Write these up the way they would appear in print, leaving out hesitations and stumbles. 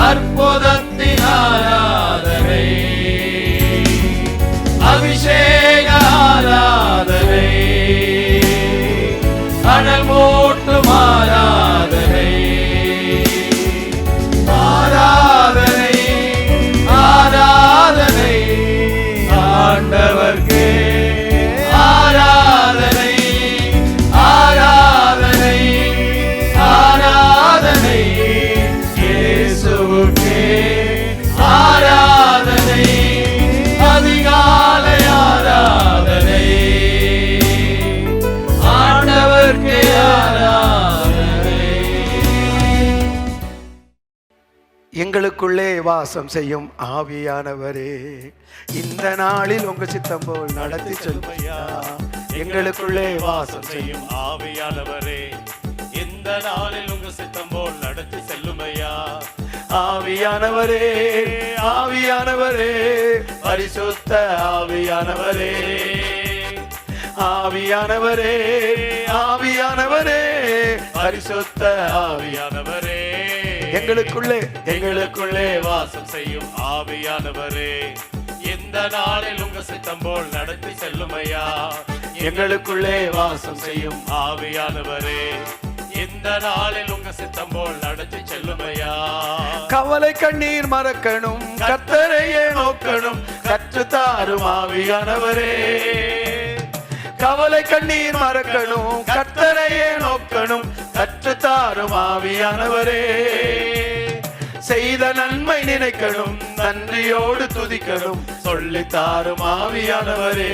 அற்புதத்தின் ஆராதனை, அபிஷேக ஆராதனை, அனல் மூட்டும் ஆராதனை, ஆராதனை ஆராதனை ஆண்டவர்க்கே, ஆராதனை ஆராதனை ஆராதனை இயேசுவுக்கே, ஆராதனை அதிகாலை ஆராதனை ஆண்டவர்க்கே ஆராதனை. எங்களுக்குள்ளே வாசம் செய்யும் ஆவியானவரே, இந்த நாளில் உங்க சித்தம் போல் நடத்தி சொல்லுமையா. எங்களுக்குள்ளே வாசம் செய்யும் ஆவியானவரே, இந்த நாளில் உங்க சித்தம் போல் நடத்தி செல்லுமையா. ஆவியானவரே, ஆவியானவரே, பரிசுத்த ஆவியானவரே, ஆவியானவரே, ஆவியானவரே, பரிசுத்த ஆவியானவரே, எங்களுக்குள்ளே வாசம் செய்யும் ஆவியானவரே, இந்த நாளில் உங்க சித்தம் போல் நடத்தி செல்லுமையா. எங்களுக்குள்ளே வாசம் செய்யும் ஆவியானவரே, இந்த நாளில் உங்க சித்தம் போல் நடத்தி செல்லுமையா. கவலை கண்ணீர் மறக்கணும், கர்த்தரையே நோக்கணும், கற்றுத்தாரும் ஆவியானவரே. கவலை கண்ணீர் மறக்கணும், கர்த்தரையே நோக்கணும், கற்றுத்தாரும் ஆவியானவரே. செய்த நன்மை நினைக்கணும், நன்றியோடு துதிக்கணும், சொல்லித்தாரும் ஆவியானவரே.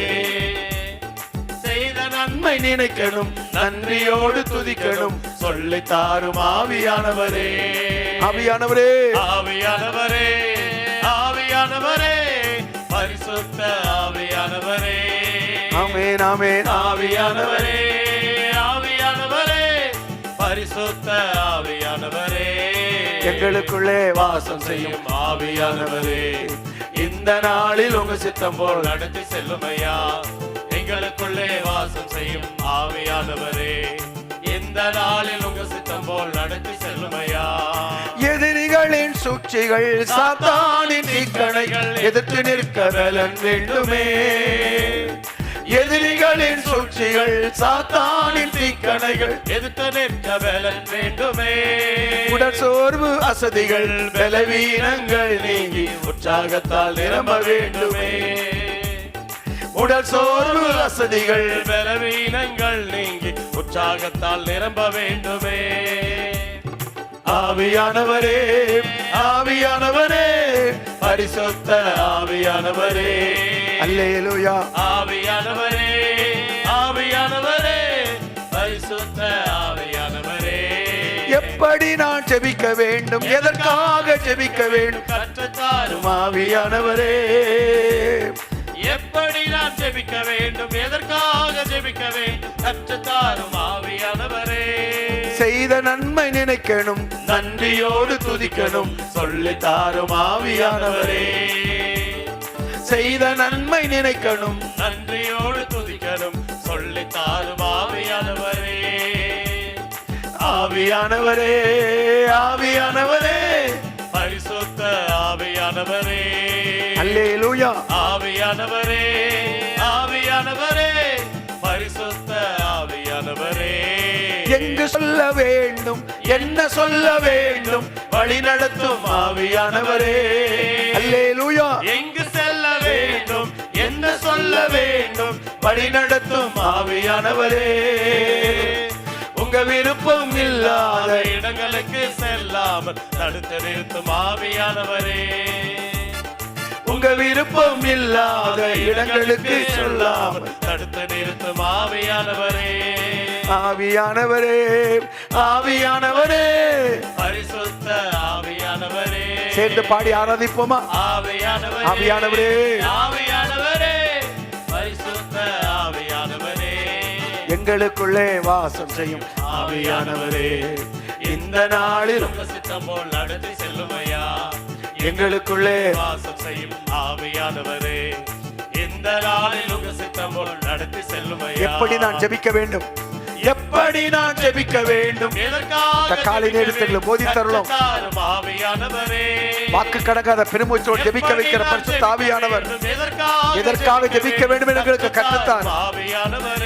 செய்த நன்மை நினைக்கணும், நன்றியோடு துதிக்கணும், சொல்லித்தாரும் ஆவியானவரே. ஆவியானவரே, ஆவியானவரே, ஆவியானவரே, பரிசுத்த ஆவியானவரே. ஆமென் ஆமென். ஆவியானவரே, ஆவியானவரே, பரிசுத்த ஆவியானவரே, எங்களுக்குள்ளே வாசம் செய்யும் ஆவியானவரே, இந்த நாளில் உங்க சித்தம் போல் நடத்தி செல்லுமையா. எங்களுக்குள்ளே வாசம் செய்யும் ஆவியானவரே, இந்த நாளில் உங்க சித்தம் போல் நடத்தி செல்லுமையா. எதிரிகளின் சூழ்ச்சிகள், சாத்தானின் தீக்கணைகள் எதிர்த்து நிற்க பலன் வேண்டுமே. எதிரிகளின் சூழ்ச்சிகள், சாத்தானின் தீக்கணைகள் எதிர்த்து நிற்க பலன் வேண்டுமே. உடல் சோர்வு அசதிகள் பலவீனங்கள் நீங்கி உற்சாகத்தால் நிரம்ப வேண்டுமே. உடல் சோர்வு அசதிகள் பலவீனங்கள் நீங்கி உற்சாகத்தால் நிரம்ப வேண்டுமே. ஆவியானவரே, ஆவியானவரே, பரிசுத்த ஆவியானவரே. அல்லேலூயா. ஆவியானவரே, ஆவியானவரே, பரிசுத்த ஆவியானவரே. எப்படி நான் ஜெபிக்க வேண்டும், எதற்காக ஜெபிக்க வேண்டும், கற்றுத்தாரும் ஆவியானவரே. எப்படி நான் ஜெபிக்க வேண்டும், எதற்காக ஜெபிக்க வேண்டும், கற்றுத்தாரும் ஆவியானவரே. செய்த நன்மை நினைக்கணும், நன்றியோடு துதிக்கணும், சொல்லித்தாரும் ஆவியானவரே. செய்த நன்மை நினைக்கணும், நன்றியோடு துதிக்கணும், சொல்லித்தாரும் ஆவியானவரே. ஆவியானவரே, ஆவியானவரே, பரிசுத்த ஆவியானவரே. அல்லேலூயா. ஆவியானவரே, ஆவியானவரே, பரிசுத்த ஆவியானவரே. எங்கு சொல்ல வேண்டும், என்ன சொல்ல வேண்டும், வழி நடத்தும் ஆவியானவரே. அல்லேலூயா. எங்கு செல்ல வேண்டும், என்ன சொல்ல வேண்டும், வழி நடத்தும் ஆவியானவரே. உங்க விருப்பம் இல்லாத இடங்களுக்கு செல்லாமல் தடுத்து நிறுத்தும் ஆவியானவரே. உங்க விருப்பம் இல்லாத இடங்களுக்கு சொல்லாமல் தடுத்து நிறுத்தும் ஆவியானவரே. ஆவியானவரே, ஆவியானவரே, பரிசுத்த ஆவியானவரே. சேர்ந்து பாடி ஆராதிப்போமா. ஆவியானவரே, ஆவியானவரே, ஆவியானவரே, பரிசுத்த ஆவியானவரே. எங்களுக்குள்ளே வாசம் செய்யும் ஆவியானவரே, இந்த நாளில் உங்க சித்தம் போல் நடத்தி செல்லுமையா. எங்களுக்குள்ளே வாசம் செய்யும் ஆவியானவரே, இந்த நாளில் உங்க சித்தம் போல் நடத்தி செல்லுமையா. எப்படி நான் ஜெபிக்க வேண்டும், எப்படி நான் ஜெபிக்க வேண்டும். எதற்காக காலை நேரத்தில் போதித்தருளும் கற்றுத்தாரும் ஆவியானவரே. வாக்கு கடங்காத பெருமூச்சோடு ஜெபிக்க வைக்கிற பரிசுத்த ஆவியானவர் எதற்காக ஜெபிக்க வேண்டும் என்று எங்களுக்கு கற்றுத்தார்.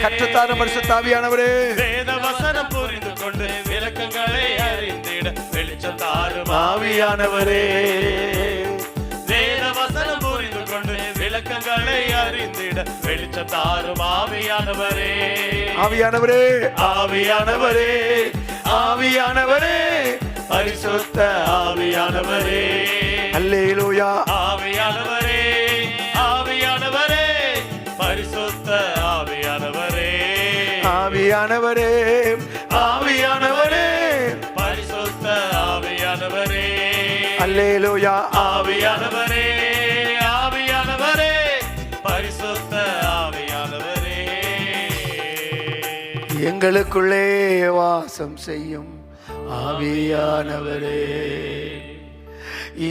கற்றுத்தாரும் பரிசுத்த ஆவியானவரே. வேத வசனம் புரிந்து கொண்டு விளக்கங்களை அறிந்திட வெளிச்சம் தாரும் ஆவியானவரே. வேத வசனம் புரிந்து கொண்டு விளக்கங்களை அறிந்திட வெளிச்சம் தாரும் ஆவியானவரே. ஆவியானவரே, ஆவியானவரே, ஆவியானவரே, பரிசுத்த ஆவியானவரே. அல்லேலூயா. ஆவியானவரே, ஆவியானவரே, பரிசுத்த ஆவியானவரே. ஆவியானவரே, ஆவியானவரே, பரிசுத்த ஆவியானவரே. அல்லேலூயா. ஆவியானவரே, ஆவியானவரே, பரிசுத்த ஆவியானவரே. எங்களுக்குள்ளே வாசம் செய்யும் ஆவியானவரே,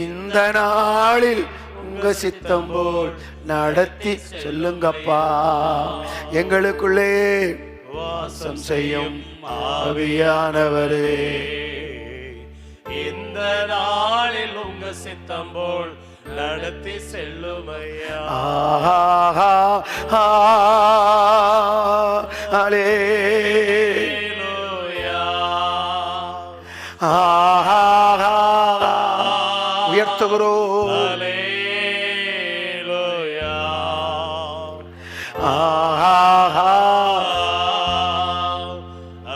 இந்த நாளில் உங்க சித்தம் போல் நடத்தி சொல்லுங்கப்பா. எங்களுக்குள்ளே வாசம் செய்யும் ஆவியானவரே, இந்த நாளில் உங்க சித்தம் போல் நடத்தி செல்லுமையா. ஆஹா அல்லேலூயா. ஆஹா உயர்த்துகிறோம். அல்லேலூயா. ஆஹா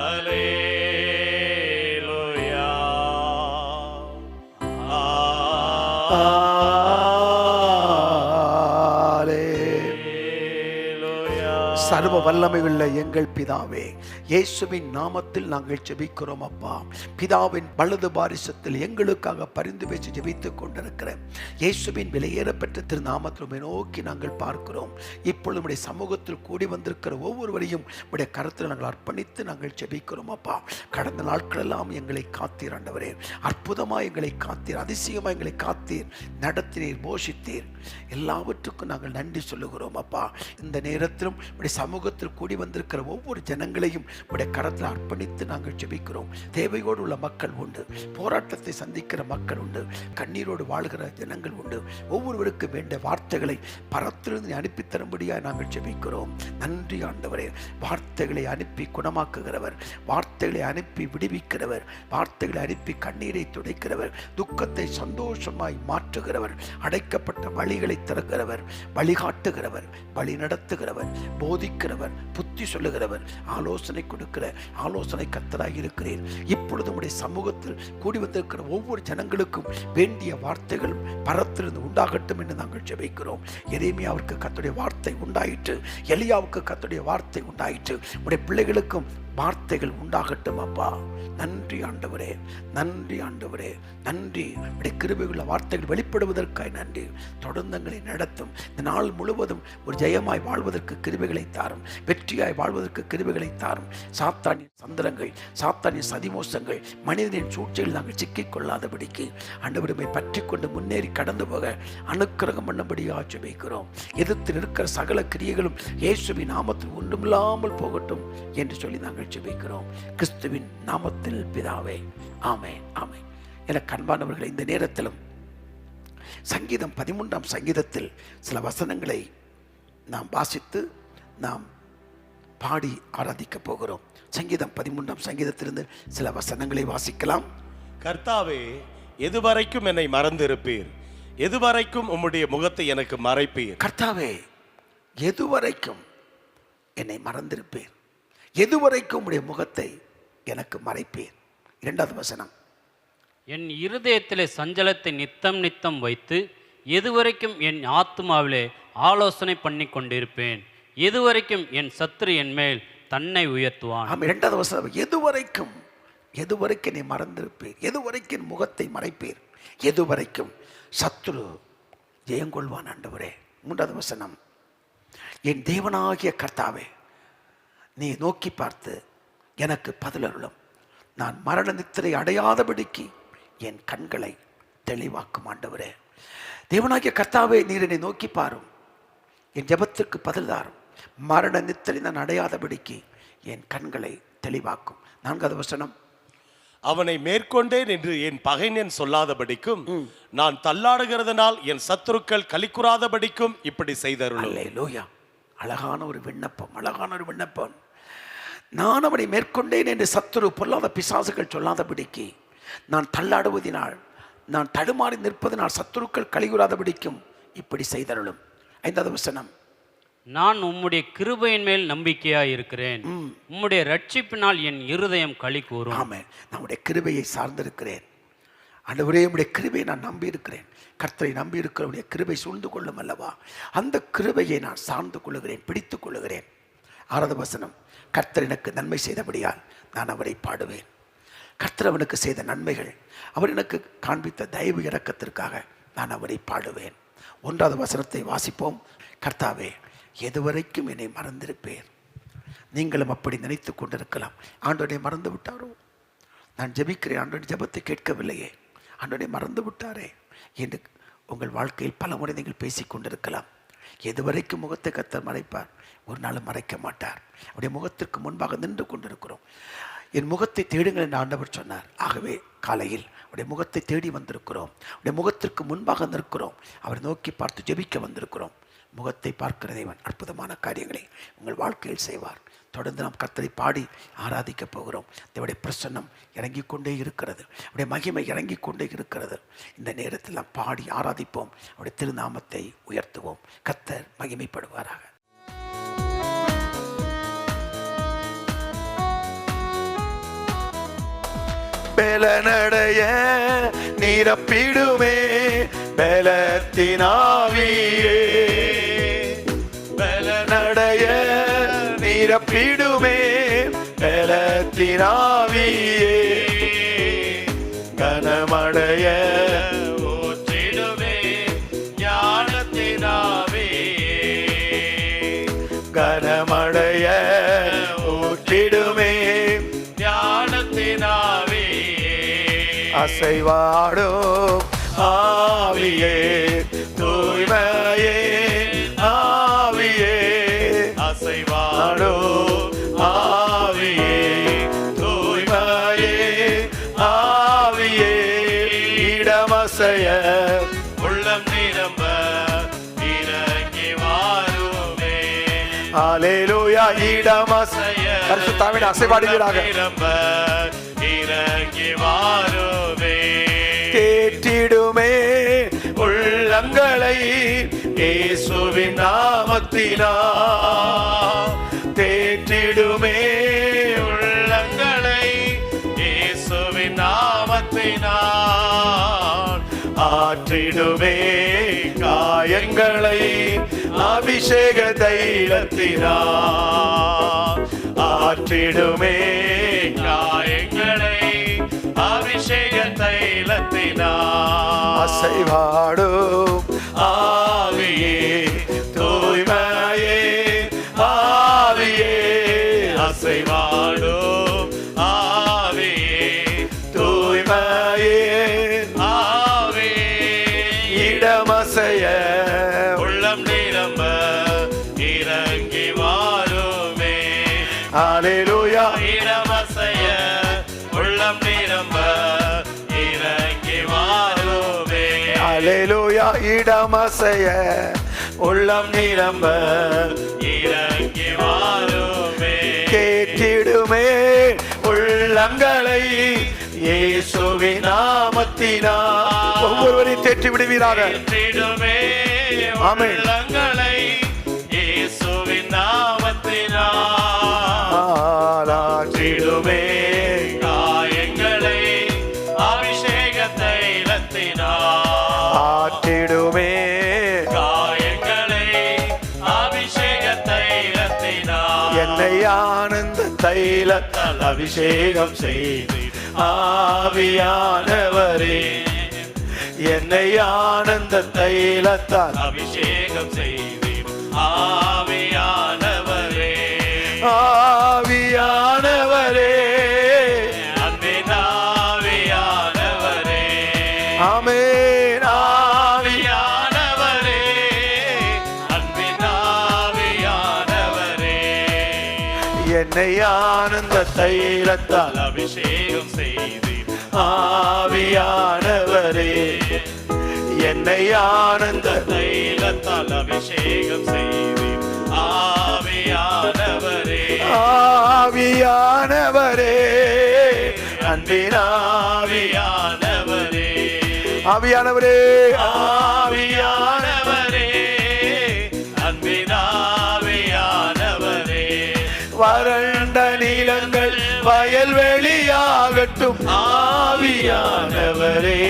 அல்லேலூயா. சர்வ வல்லமையுள்ள எங்கள் பிதாவே, இயேசுவின் நாமத்தில் நாங்கள் ஜெபிக்கிறோம் அப்பா. பிதாவின் வலது பாரிசத்தில் எங்களுக்காக பரிந்து பேசி ஜெபித்துக் கொண்டிருக்கிற இயேசுவின் விலையேறப்பெற்ற திருநாமத்தில் நோக்கி நாங்கள் பார்க்கிறோம். இப்பொழுது உடைய சமூகத்தில் கூடி வந்திருக்கிற ஒவ்வொருவரையும் உடைய கருத்தில் நாங்கள் அர்ப்பணித்து நாங்கள் ஜெபிக்கிறோம் அப்பா. கடந்த நாட்களெல்லாம் எங்களை காத்தீர் ஆண்டவரே, அற்புதமாக எங்களை காத்தீர், அதிசயமாக எங்களை காத்தீர், நடத்தினீர், போஷித்தீர். எல்லாவற்றுக்கும் நாங்கள் நன்றி சொல்லுகிறோம் அப்பா. இந்த நேரத்திலும் உடைய சமூகத்தில் கூடி வந்திருக்கிற ஒவ்வொரு ஜனங்களையும் உடைய கரத்தில் அர்ப்பணித்து நாங்கள் ஜெபிக்கிறோம். தேவையோடு உள்ள மக்கள் உண்டு, போராட்டத்தை சந்திக்கிற மக்கள் உண்டு, கண்ணீரோடு வாழ்கிற ஜனங்கள் உண்டு. ஒவ்வொருவருக்கு வேண்டிய வார்த்தைகளை பரத்திலிருந்து அனுப்பி தரும்படியாக நாங்கள் ஜெபிக்கிறோம். நன்றி ஆண்டவரே. வார்த்தைகளை அனுப்பி குணமாக்குகிறவர், வார்த்தைகளை அனுப்பி விடுவிக்கிறவர், வார்த்தைகளை அனுப்பி கண்ணீரை துடைக்கிறவர், துக்கத்தை சந்தோஷமாய் மாற்றுகிறவர், அடைக்கப்பட்ட வழிகளை திறக்கிறவர், வழிகாட்டுகிறவர், வழி நடத்துகிறவர், போதிக்கிறவர், புத்தி சொல்லுகிறவர், ஆலோசனை கொடுக்கிற ஆலோசனை கர்த்தராய் இருக்கிறீர். இப்பொழுது உடைய சமூகத்தில் கூடி வந்திருக்கிற ஒவ்வொரு ஜனங்களுக்கும் வேண்டிய வார்த்தைகள் பரத்திலிருந்து உண்டாகட்டும் என்று நாங்கள் ஜெபிக்கிறோம். எரேமியாவுக்கு கர்த்தருடைய வார்த்தை உண்டாயிற்று, எலியாவுக்கு கர்த்தருடைய வார்த்தை உண்டாயிற்று. உடைய பிள்ளைகளுக்கும் வார்த்தைகள் உண்டாகட்டும் அப்பா. நன்றி ஆண்டவரே, நன்றி ஆண்டவரே, நன்றி. உடைய கிருபையுள்ள வார்த்தைகள் வெளிப்படுவதற்காய் நன்றி. தொடர்ந்தங்களை நடத்தும். இந்த நாள் முழுவதும் ஒரு ஜெயமாய் வாழ்வதற்கு கிருபைகளை தாரும், வெற்றியாய் வாழ்வதற்கு கிருபைகளை தாரும். சாத்தானின் சந்திரங்கள், சாத்தானின் சதிமோசங்கள், மனிதனின் சூழ்ச்சியில் நாங்கள் சிக்கிக் கொள்ளாதபடிக்கு ஆண்டவரை பற்றி கொண்டு முன்னேறி கடந்து போக அனுக்கிரகம் பண்ணும்படியாக ஜெபிக்கிறோம். எதிர்த்து இருக்கிற சகல கிரியைகளும் இயேசுவின் நாமத்தில் ஒன்றுமில்லாமல் போகட்டும் என்று சொல்லி நாங்கள் ஜெபிக்கிறோம். கிறிஸ்துவின் நாமத்தில் பிதாவே, ஆமென், ஆமென். எனக்கு அன்பானவர்களை, இந்த நேரத்திலும் சங்கீதம் 13ஆம் சங்கீதத்தில் சில வசனங்களை நாம் வாசித்து நாம் பாடி ஆராதிக்க போகிறோம். சங்கீதம் 13ஆம் சங்கீதத்திலிருந்து சில வசனங்களை வாசிக்கலாம். கர்த்தாவே, எதுவரைக்கும் என்னை மறந்திருப்பீர்? எதுவரைக்கும் உம்முடைய முகத்தை எனக்கு மறைப்பீர்? கர்த்தாவே, எதுவரைக்கும் என்னை மறந்திருப்பீர்? எதுவரைக்கும் உம்முடைய முகத்தை எனக்கு மறைப்பீர்? 2வது வசனம். என் இருதயத்திலே சஞ்சலத்தை நித்தம் நித்தம் வைத்து எதுவரைக்கும் என் ஆத்துமாவிலே ஆலோசனை பண்ணி கொண்டிருப்பேன்? எதுவரைக்கும் என் சத்துரு என் மேல் தன்னை உயர்த்துவான்? 2வது வசனம். எதுவரைக்கும், எதுவரைக்கும் நீ மறந்திருப்பீர்? எதுவரைக்கும் முகத்தை மறைப்பீர்? எதுவரைக்கும் சத்துரு ஜெயங்கொள்வான் ஆண்டவரே. 3வது வசனம். என் தேவனாகிய கர்த்தாவே, நீ நோக்கி பார்த்து எனக்கு பதிலருளும். நான் மரண நித்திரை அடையாதபடிக்கு என் கண்களை தெளிவாக்கும் ஆண்டவரே. தேவனாகிய கர்த்தாவே, நீர் என்னை நோக்கி பாரும், என் ஜெபத்திற்கு பதில் தாரும். மரண நித்திரை நான் அடையாதபடிக்கு என் கண்களை தெளிவாக்கும். 4வது வசனம், அவனை மேற்கொண்டேன் என்று என் பகைஞன் சொல்லாதபடிக்கும் நான் தள்ளாடுகிறதுனால் என் சத்துருக்கள் களிக்குறாதபடிக்கும் இப்படி செய்தருளும். அல்லேலூயா. அழகான ஒரு விண்ணப்பம், அழகான ஒரு விண்ணப்பம். நான் அவனை மேற்கொண்டேன் என்று சத்துரு பொல்லாத பிசாசுகள் சொல்லாதபடிக்கு, நான் தள்ளாடுவதினால், நான் தடுமாறி நிற்பதனால் சத்துருக்கள் களிகுறாதபடிக்கும் இப்படி செய்தருளும். 5வது வசனம், நான் உம்முடைய கிருபையின் மேல் நம்பிக்கையாய் இருக்கிறேன், உம்முடைய ரட்சிப்பினால் என் இருதயம் களி கூறும். ஆமென். நம்முடைய கிருபையை சார்ந்திருக்கிறேன் ஆண்டவரே, உம்முடைய கிருபையை நான் நம்பி இருக்கிறேன். கர்த்தரை நம்பி இருக்கிறவருடைய கிருபை சூழ்ந்து கொள்ளும் அல்லவா, அந்த கிருபையை நான் சார்ந்து கொள்ளுகிறேன், பிடித்துக் கொள்ளுகிறேன். 6வது வசனம், கர்த்தர் எனக்கு நன்மை செய்தபடியால் நான் அவரை பாடுவேன். கர்த்தர் அவனுக்கு செய்த நன்மைகள், அவர் எனக்கு காண்பித்த தயவு இரக்கத்திற்காக நான் அவரை பாடுவேன். 1வது வசனத்தை வாசிப்போம். கர்த்தாவே, எதுவரைக்கும் என்னை மறந்திருப்பேன். நீங்களும் அப்படி நினைத்து கொண்டிருக்கலாம். ஆண்டவரை மறந்து விட்டாரோ, நான் ஜெபிக்கிறேன், ஆண்டவரின் ஜெபத்தை கேட்கவில்லையே, ஆண்டவரை மறந்து விட்டாரே என்று உங்கள் வாழ்க்கையில் பல முறை நீங்கள் பேசிக் கொண்டிருக்கலாம். எதுவரைக்கும் முகத்தை கர்த்தர் மறைப்பார்? ஒரு நாளும் மறைக்க மாட்டார். அவருடைய முகத்திற்கு முன்பாக நின்று கொண்டிருக்கிறோம். என் முகத்தை தேடுங்கள் என்று ஆண்டவர் சொன்னார். ஆகவே காலையில் அவருடைய முகத்தை தேடி வந்திருக்கிறோம். அவருடைய முகத்திற்கு முன்பாக நிற்கிறோம். அவரை நோக்கி பார்த்து ஜெபிக்க வந்திருக்கிறோம். முகத்தை பார்க்கிற தேவன் அற்புதமான காரியங்களை உங்கள் வாழ்க்கையில் செய்வார். தொடர்ந்து நாம் கர்த்தரை பாடி ஆராதிக்க போகிறோம். தேவனுடைய பிரசன்னம் இறங்கிக் கொண்டே இருக்கிறது, அவருடைய மகிமை இறங்கிக் கொண்டே இருக்கிறது. இந்த நேரத்தில் நாம் பாடி ஆராதிப்போம், அவருடைய திருநாமத்தை உயர்த்துவோம். கர்த்தர் மகிமைப்படுவாராக. பலனடைய நிரப்பிடுமே பலத்தினாவியே, பலனடைய நிரப்பிடுமே பலத்தினாவியே, கனமடைய ஊற்றிடுமே ஞானத்தினாவியே, கனமடைய ஊற்றிடுமே ஞானத்தினாவியே, அசைவாடும் ஆவியே, தூய்மையே ஆவியே, அசைவாடும் ஆவியே, தூய்மையே ஆவியே, இடமசைய உள்ளம் நிரம்ப இறங்கி வாருமே. அல்லேலூயா. இடமசைய பரிசுத்தாவின் அசைவாடுகிறாக நிரம்ப இறங்கி வாருமே. கேட்டிடுமே உள்ளங்களை இயேசுவின் நாமத்தினால், தேற்றிடுமே உள்ளங்களை இயேசுவின் நாமத்தினால், ஆற்றிடுமே காயங்களை அபிஷேக தைலத்தினால், ஆற்றிடுமே காயங்களை அபிஷேக தைலத்தினால், அசைவாடும் ஆவியே, தூய்மையே ஆவியே, அசைவாடும் ஆவியே, தூய்மையே ஆவியே, இடமசைய உள்ளம் நிரம்ப இறங்கி வாருமே. அல்லேலூயா. இடமசைய உள்ளம் நிரம்ப இறங்கி வாருமே. அல்லேலூயா. இடமசைய உள்ளம் நிரம்ப இறங்கி வாருமே. கேட்டிடுமே உள்ளங்களை இயேசுவின் நாமத்தினால். ஒவ்வொருவரையும் தேற்றி விடுவீராக. தேற்றிடுமே ஆமென். உள்ளங்களை இயேசுவின் நாமத்தினால், ஆற்றிடுமே காயங்களை அபிஷேக தைலத்தினால், ஆற்றிடுமே காயங்களை அபிஷேக தைலத்தினால், என்னை ஆனந்த தைலத்தால் அபிஷேகம் செய்து ஆவியானவரே, என்னை ஆனந்த தைலத்தால் அபிஷேகம் செய்தீர் ஆவியானவரே, ஆவியானவரே, அன்பின் ஆவியானவரே, ஆமென். ஆவியானவரே, அன்பின் ஆவியானவரே, என்னை ஆனந்த தைலத்தால் அபிஷேகம் செய்தீர் ஆவியானவரே, என்னை ஆனந்த தைலத்தால் அபிஷேகம் செய்தீர் ஆவியானவரே, ஆவியானவரே, அன்பின் ஆவியானவரே, ஆவியானவரே, ஆவியானவரே, அன்பின் ஆவியானவரே, வறண்ட நிலங்கள் வயல்வெளியாகட்டும் ஆவியானவரே,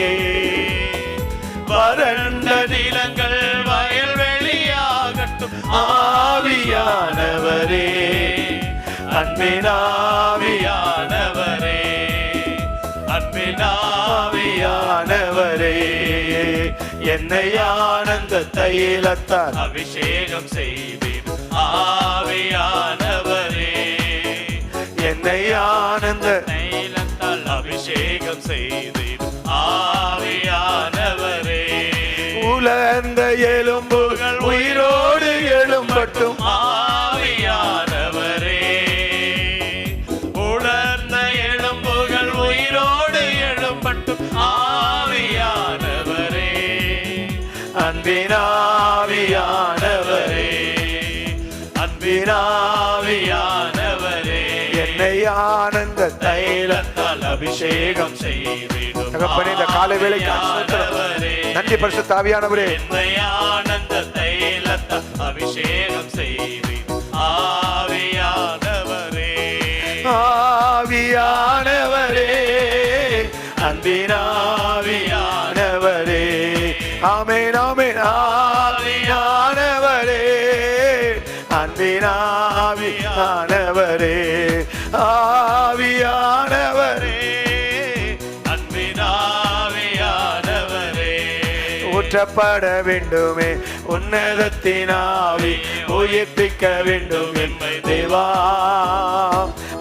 வறண்ட நிலங்கள் வயல்வெளியாகட்டும் ஆவியானவரே, அன்பின் ஆவியானவரே, அன்பின் ஆவியானவரே, என்னை ஆனந்த தைலத்தால் அபிஷேகம் செய்தீர் ஆவியானவரே, என்னை ஆனந்த தைலத்தால் அபிஷேகம் செய்தீர் ஆவியானவரே, உலர்ந்த எலும்புகள் உயிரோடு எழும்பட்டும் ஆவியானவரே, உலர்ந்த எலும்புகள் உயிரோடு எழும்பட்டும் ஆவியானவரே, அன்பின் ஆவியானவரே, அன்பின் ஆவியானவரே, என்னை ஆனந்த தைலத்தால் அபிஷேகம் செய்திடும் தகப்பனே, இந்த காலை வேளைக்கு ஆவியானவரே, நன்றி பரிசுத்த ஆவியானவரே, என்னை ஆனந்த தைலத்தால் அபிஷேகம் செய்திடும் ஆவியானவரே, ஆவியானவரே, அன்பின் ஆவியானவரே, ஆமென் ஆமென், ஆவியானவரே, அன்பின் ஆவியானவரே, ஆவியானவரே, அன்பின் ஆவியானவரே, ஊற்றப்பட வேண்டுமே உன்னதத்தின் ஆவி, உயிர்ப்பிக்க வேண்டும் எம்மை தேவா,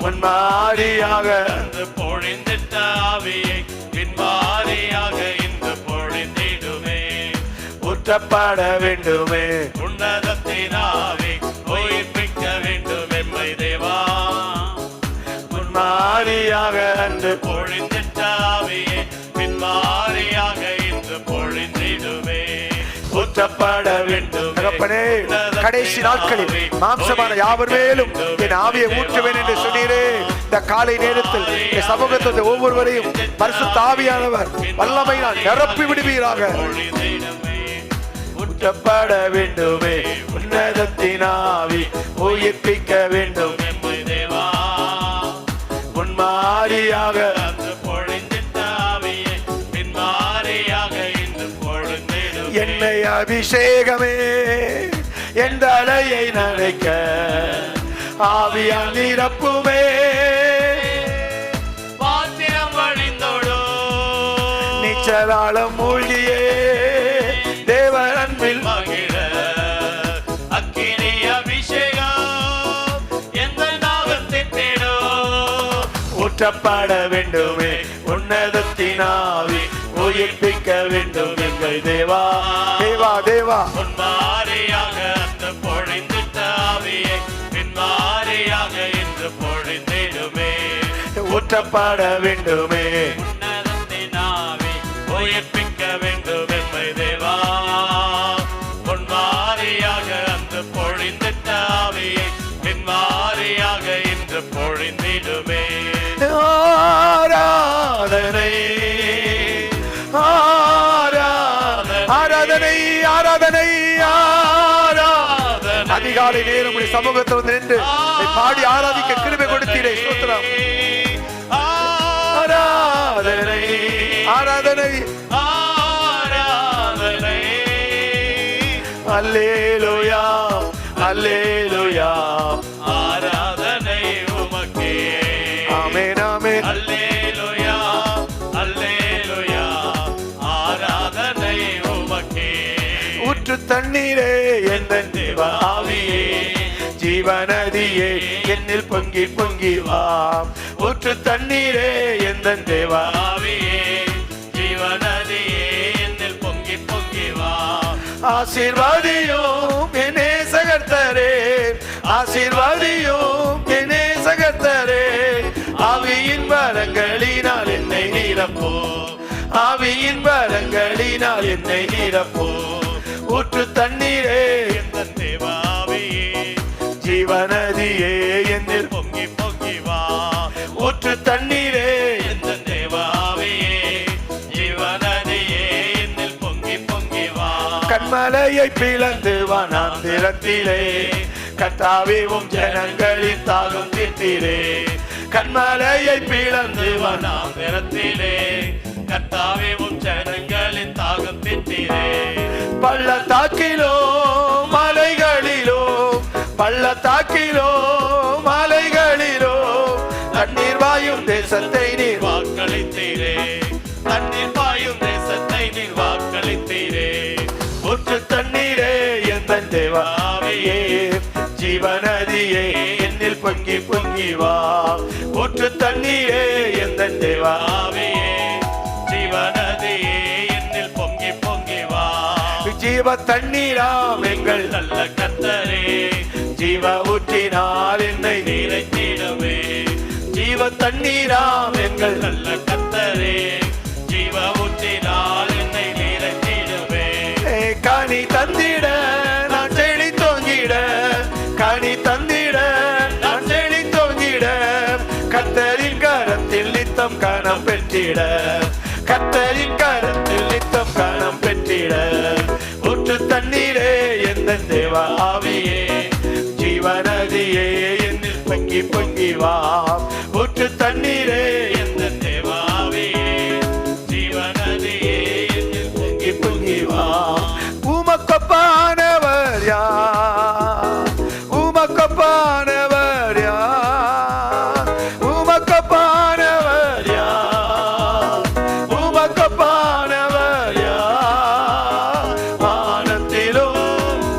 முன்மாதிரியாக அந்த பொழிந்திட்ட ஆவியை பின்மாரியாக இன்று பொழிந்திடுமே, ஊற்றப்பட வேண்டுமே உன்னதத்தின் ஆவி உயிர்ப்பிக்க வேண்டும் எம்மை தேவா, முன்மாதிரியாக அன்று பொழிந்திட்ட ஆவியை பின்மாரியாக இன்று பொழிந்திடுமே, ஊற்றப்பட வேண்டும் தகப்பனே, கடைசி நாட்களில் மாம்சமான யாவர் மேலும் என் ஆவியை ஊற்றுவேன் என்று சொன்னீரே. இந்த காலை நேரத்தில் இந்த சமூகத்தை ஒவ்வொருவரையும் பரிசுத்த ஆவியானவர் வல்லமையினால் நிரப்பி விடுவீராக. ஊற்றப்பட வேண்டுமே உன்னதத்தின் ஆவி, உயிர்ப்பிக்க வேண்டும் எம்மை தேவா, முன்மாதிரியாக அந்த பொழிந்திட்ட ஆவியை பின்மாரியாக இன்று பொழிந்திடுமே, என்னை அபிஷேகமே என் தலையை நனைக்க ஆவியால் நிரப்புமே, பாத்திரம் வழிந்தோடோ நீச்சலாளம் மூழ்கியே தேவர் அன்பில் மகிழ அக்கினி அபிஷேகம் எங்கள் தாகத்தின் தேடோ, ஊற்றப்பட வேண்டுமே உன்னதத்தின் ஆவி, உயிர்ப்பிக்க வேண்டும் எங்கள் தேவா தேவா தேவா. முன்மாரியாக அந்த பொழிந்திட்ட ஆவியை பின்மாரியாக இன்று பொழிந்திடுமே, ஊற்றப்பட வேண்டுமே உன்னதத்தின் ஆவி உயிர்ப்பிக்க வேண்டும் எம்மை தேவா, முன்மாரியாக அந்த பொழிந்திட்ட ஆவியை பின்மாரியாக இன்று பொழிந்திடுமே, ஆராதனை ஆராதனை ஆராதனை ஆராதனை. அதிகாலை நேரம் உடைய சமூகத்தில் வந்து நின்று பாடி ஆராதிக்க கிருபை கொடுத்தீரே, ஸ்தோத்திரம். ஆராதனை ஆராதனை ஆராதனை, அல்லேலூயா அல்லேலூயா, ஆராதனை உமக்கே, ஆமென் ஆமென். அல்லேலூயா அல்லேலூயா, ஆராதனை உமக்கே, ஊற்று தண்ணீரே எந்த தேவ ஆவியே, ஜீவநதியே என்னில் பொங்கி பொங்கி வா. ஊற்று தண்ணீரே எந்த தேவ ஆவியே, ஜீவநதியே என்னில் பொங்கி பொங்கி வா, ஆசீர்வாதியும் என்னே சகர்த்தரே, ஆசீர்வாதியும் என்னே நிரப்போ, ஆவியின் வரங்களினால் என்னை நிரப்போ. ஊற்று தண்ணீரே எந்தன் தேவ ஆவியே, ஜீவநதியே என்னில் பொங்கி பொங்கி வா. ஊற்று தண்ணீரே எந்தன் தேவ ஆவியே, ஜீவநதியே என்னில் பொங்கி பொங்கி வா. கண்மலையை பிளந்து வனாந்திரத்திலே கர்த்தாவே உம் ஜனங்களின் தாகம் தீர்த்தீரே. கண்மலையை பிளந்து வனாந்திரத்திலே கர்த்தாவே உம் ஜனங்களின் தாகம் தீர்த்தீரே. பள்ளத்தாக்கிலோ மலைகளிலோ, பள்ளத்தாக்கிலோ மலைகளிலோ தண்ணீர் வாயும் தேசத்தை நீர் வாக்களித்தீரே. தண்ணீர் பாயும் தேசத்தை நீர் வாக்களித்தீரே. ஊற்று தண்ணீரே எந்தன் தேவ ஆவியே, ஜீவநதியே என்னில் பொங்கி பொங்கி வா. ஊற்று தண்ணீரே எந்தன் தேவ ஆவியே, ஜீவநதியே என்னில் பொங்கி பொங்கி வா. ஜீவ தண்ணீராம் எங்கள் நல்ல கர்த்தரே, ஜீவ ஊற்றினால் என்னை நிறைத்திடுவே. ஜீவ தண்ணீராம் எங்கள் நல்ல கர்த்தரே, ஜீவ ஊற்றினால் என்னை நிறைத்திடுவே. கனி தந்திட நான் செழி தோங்கிட, கனி தந்திட நான் செழி தோங்கிட, கர்த்தரின் கரத்தில் நித்தம் கனம் பெற்றிட, கர்த்தரின் கரத்தில் நித்தம் கனம் பெற்றிட. ஊற்று தண்ணீரே எந்தன் தேவ ஆவியே, ஜீவநதியே என்னில் பொங்கி பொங்கி வா. ஊற்று தண்ணீரே எந்தன் தேவ ஆவியே, ஜீவநதியே என்னில் பொங்கி பொங்கி வா. உமக்கொப்பானவர் யார், உமக்கொப்பானவர் யார், உமக்கொப்பானவர் யார், உமக்கொப்பானவர் யார். வானத்திலும்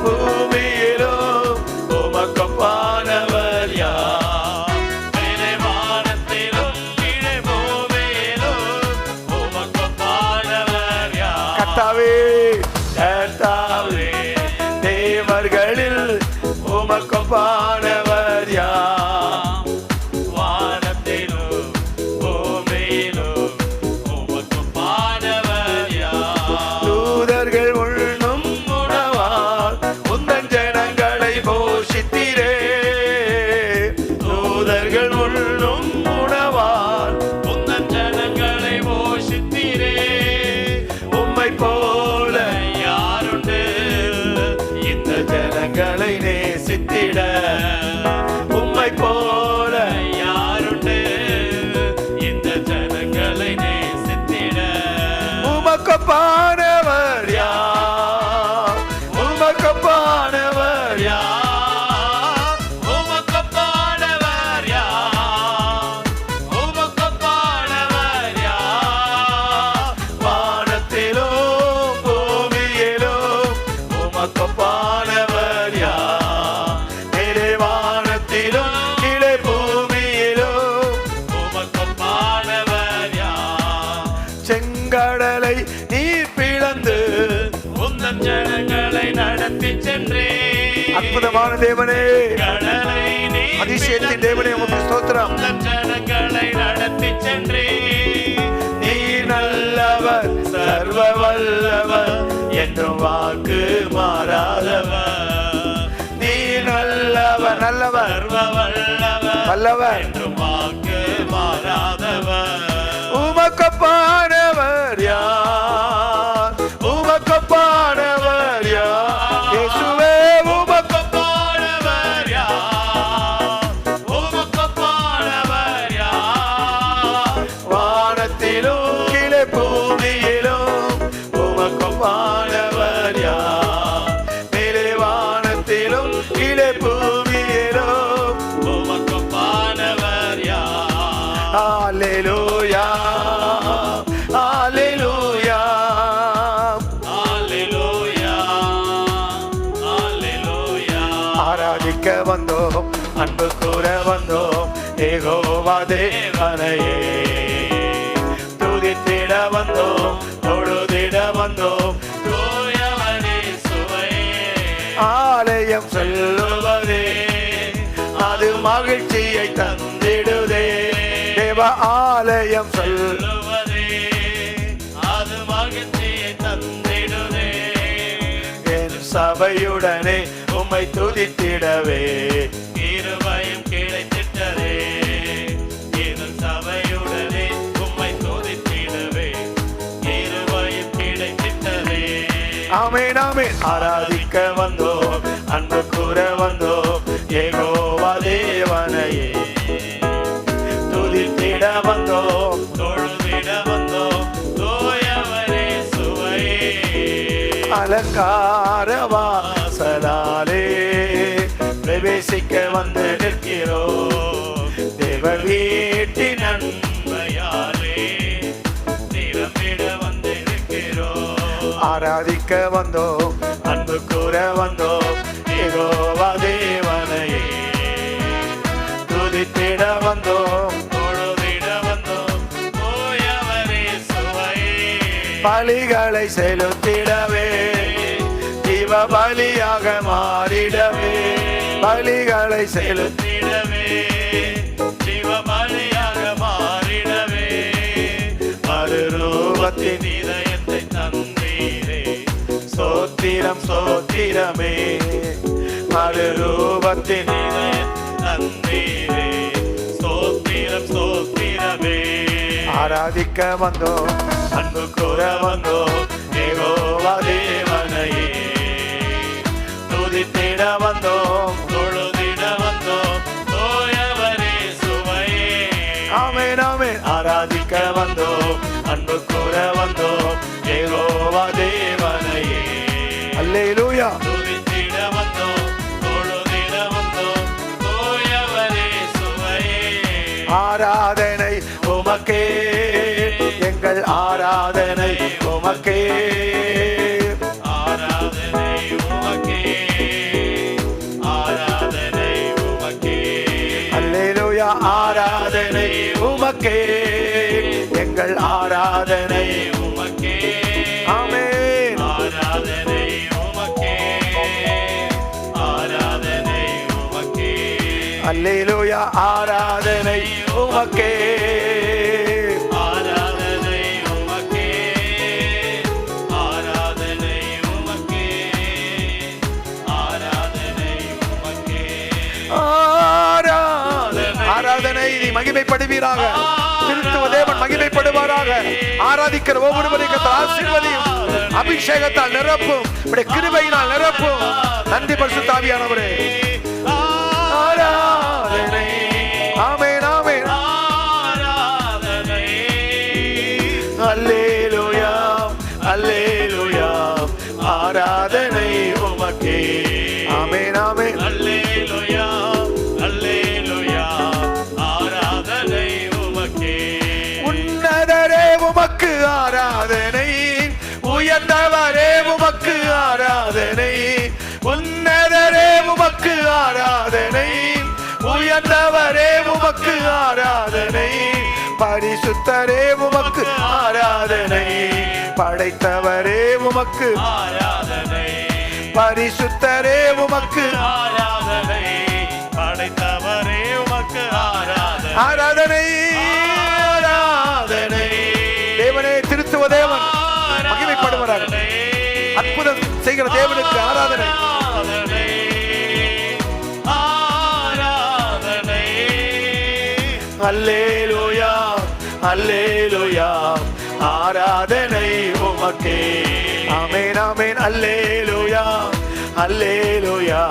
பூமியிலும் உமக்கொப்பானவர் யார். மேலே வானத்திலும் கீழே பூமியிலும் உமக்கொப்பானவர் யார். கர்த்தாவே கர்த்தாவே தேவர்களில் உமக்கொப்பானவர் யார். வானத்திலும் பூமியிலும் உமக்கொப்பானவர் யார். தூதர்கள் உண்ணும் உணவால் உந்தன் ஜனங்களை போஷித்தீரே. தூதர்கள் உண்ணும் உணவால் உந்தன் ஜனங்களை போஷித்தீரே. உம்மை போல யாருண்டு இந்த ஜனங்களை நேசித்திட. உம்மை போல யாருண்டு இந்த ஜனங்களை நேசித்திட. உமக்கொப்பானவர் யார், உமக்கொப்பானவர் யார், உமக்கொப்பானவர் யார், உமக்கொப்பானவர் யார். வானத்திலும் பூமியிலும் உமக்கொப்பானவர் யார். மேலே வானத்திலும் கீழே பூமியிலும் உமக்கொப்பானவர் யார். செங்கடலை நீர் பிளந்து உந்தன் ஜனங்களை நடத்தி சென்றே. அற்புதமான தேவனே, கடலை நீர் அதிசயத்தின் தேவனே உமக்கு ஸ்தோத்திரம். உந்தன் ஜனங்களை நடத்தி சென்றே. நீர் நல்லவர், சர்வ வல்லவர், என்றும் வாக்கு மாறாதவர். நீ நல்லவர், நல்லவர், சர்வ வல்லவர், வல்லவர், என்றும் வாக்கு மாறாதவர். உமக்கொப்பானவர் யார், உமக்கொப்பானவர் யார். இயேசுவே உமக்கொப்பானவர் யார், உமக்கொப்பானவர் யார். வானத்திலும் கீழே பூமியிலும் உமக்கொப்பானவர் யார். மேலே வானத்திலும் கீழே பூமியிலும் உமக்கொப்பானவர் யார். அல்லேலூயா, அல்லேலூயா, அல்லேலூயா, அல்லேலூயா. ஆராதிக்க வந்தோம், அன்பு கூற வந்தோம் யெகோவா தேவனையே. துதித்திட வந்தோம், தொழுதிட வந்தோம் தூயவனே சுவையே. ஆலயம் செல்லுவதே அது மகிழ்ச்சியை தந்திடுதே. தேவ ஆலயம் செல்லுவதே சபையுடனே உம்மை துதித்திடவே கிருபையும் கிடைத்திட்டதே. எங்கள் சபையுடனே உம்மை துதித்திடவே கிருபையும் கிடைத்திட்டதே. ஆமென் ஆமென். ஆராதிக்க வந்தோம், அன்பு கூற வந்தோம், யெகோவா தேவனையே துதித்திட வந்தோம், தொழுதிட வந்தோம், தூயவரே சுவையே. அலங்கார வாசலாலே பிரவேசிக்க வந்து நிற்கிறோம், தேவ வீட்டின் நன்மையாலே நிரம்பிட வந்து நிற்கிறோம். ஆராதிக்க வந்தோம், அன்பு கூற வந்தோம், யெகோவா தேவனையே துதித்திட வந்தோம், தொழுதிட வந்தோம், தூயவரே சுவையே. பலிகளை செலுத்திடவே ஜீவ பலியாக மாறிடவே, பலிகளை செலுத்திடவே ஜீவ பலியாக மாறிடவே. மறுரூபத்தின் இதயத்தை தந்தீரே, சோத்திரம் சோத்திரமே. மறுரூபத்தின் இதயத்தை தந்தீரே, சோத்திரம் சோத்திரமே. ஆராதிக்க வந்தோம், அன்பு கூற வந்தோம், யெகோவா தேவனையே துதித்திட வந்தோம், தொழுதிட வந்தோம், தூயவரே சுவையே. ஆமென் ஆமென். ஆராதிக்க வந்தோம், அன்பு கூற வந்தோம், யெகோவா தேவனையே அல்லேலூயா துதித்திட வந்தோம், தொழுதிட வந்தோம், தூயவரே சுவையே. ஆராதனை உமக்கே, எங்கள் ஆராதனை உமக்கே, ஆராதனை உமக்கே, ஆராதனை உமக்கே. அல்லேலூயா. ஆராதனை உமக்கே, எங்கள் ஆராதனை உமக்கே. ஆமென். ஆராதனை உமக்கே, ஆராதனை உமக்கே. அல்லேலூயா. ஆராதனை உமக்கே, ஆராதனை உமக்கே, ஆராதனை உமக்கே, ஆராதனை உமக்கே. ஆராதனை நீ மகிமைப்படுவீராக, திருத்துவ தேவன் மகிமைப்படுவாராக. ஆராதிக்கிற ஒவ்வொருவரையும் ஆசீர்வதியும், அபிஷேகத்தால் நிரப்பும், கிருபையினால் நிரப்பும். நன்றி பரிசுத்த ஆவியானவரே. ஆராதனை. ஆமென் ஆமென். ஆராதனை. அல்லேலூயா அல்லேலூயா. ஆராதனை உமக்கே. ஆமென் ஆமென். அல்லேலூயா அல்லேலூயா. ஆராதனை உமக்கே. உன்னதரே உமக்கு ஆராதனை, உயர்ந்தவரே உமக்கு ஆராதனை. உன்னதரே உமக்கு ஆராதனை, உயர்ந்தவரே உமக்கு ஆராதனை. பரிசுத்தரே உமக்கு ஆராதனை, படைத்தவரே உமக்கு ஆராதனை. பரிசுத்தரே உமக்கு ஆராதனை, படைத்தவரே உமக்கு ஆராதனை. ஆராதனை ஆராதனை. தேவனே, திருத்துவ தேவன் மகிமைப்படுவார். அற்புதம் செய்கிற தேவனுக்கு ஆராதனை. ஆராதனை. அல்லேலூயா அல்லேலூயா. ஆராதனை உமக்கே. ஆமென் ஆமென். அல்லேலூயா அல்லேலூயா.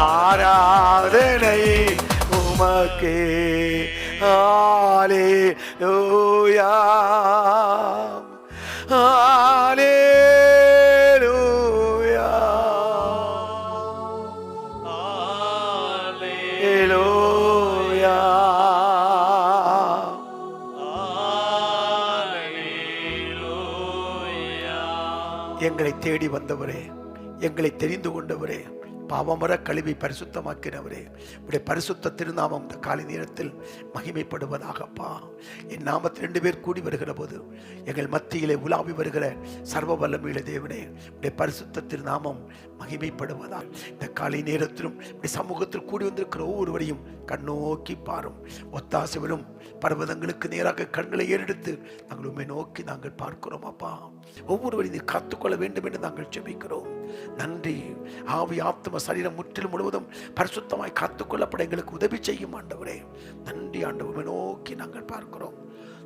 ஆராதனை உமக்கே. அல்லேலூயா அல்லேலூயா அல்லேலூயா. எங்களை தேடி வந்தவரே, எங்களை தெரிந்து கொண்டவரே, பாவமர கழுவி பரிசுத்தமாக்கினவரே, உடைய பரிசுத்த திருநாமம் இந்த காலை நேரத்தில் மகிமைப்படுவதாகப்பா. என் நாமத்தில் 2 பேர் கூடி வருகிற போது எங்கள் மத்தியிலே உலாவி வருகிற சர்வ வல்லமையுள்ள தேவனே, உடைய பரிசுத்த திருநாமம் மகிமைப்படுவதாக. இந்த காலை நேரத்திலும் இப்படி சமூகத்தில் கூடி வந்திருக்கிற ஒவ்வொருவரையும் கண்ணோக்கி பாரும். ஒத்தாசைவரும் பர்வதங்களுக்கு நேராக கண்களை ஏறெடுத்து நாங்கள் உண்மை நோக்கி நாங்கள் பார்க்கிறோம் அப்பா. ஒவ்வொருவரையும் காத்துக்கொள்ள வேண்டும் என்று நாங்கள் ஜெபிக்கிறோம். நன்றி. ஆவி ஆத்தும சரீரம் முற்றிலும் முழுவதும் பரிசுத்தமாய் காத்துக்கொள்ளப்பட எங்களுக்கு உதவி செய்யும் ஆண்டவரே. நன்றி ஆண்டவரை நோக்கி நாங்கள் பார்க்கிறோம்.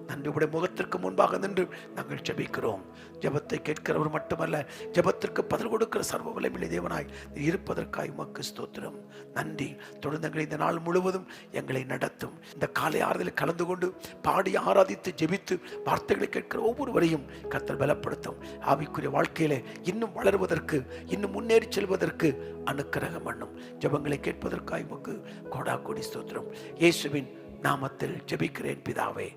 நன்றி. உடைய முகத்திற்கு முன்பாக நின்று நாங்கள் ஜெபிக்கிறோம். ஜெபத்தை கேட்கிறவர் மட்டுமல்ல, ஜெபத்திற்கு பதில் கொடுக்கிற சர்வ வல்லமையுள்ள தேவனாய் இருப்பதற்காய் உமக்கு ஸ்தோத்திரம். நன்றி. தொடர்ந்து எங்களை இந்த நாள் முழுவதும் எங்களை நடத்தும். இந்த காலை ஆறுதலில் கலந்து கொண்டு பாடி ஆராதித்து ஜெபித்து வார்த்தைகளை கேட்கிற ஒவ்வொருவரையும் கர்த்தர் பலப்படுத்தும். ஆவிக்குரிய வாழ்க்கையிலே இன்னும் வளருவதற்கு, இன்னும் முன்னேறி செல்வதற்கு அனுக்கிரகம் பண்ணும். ஜெபங்களை கேட்பதற்காய் உமக்கு கோடா கோடி ஸ்தோத்திரம். இயேசுவின் நாமத்தில் ஜெபிக்கிறேன் பிதாவே.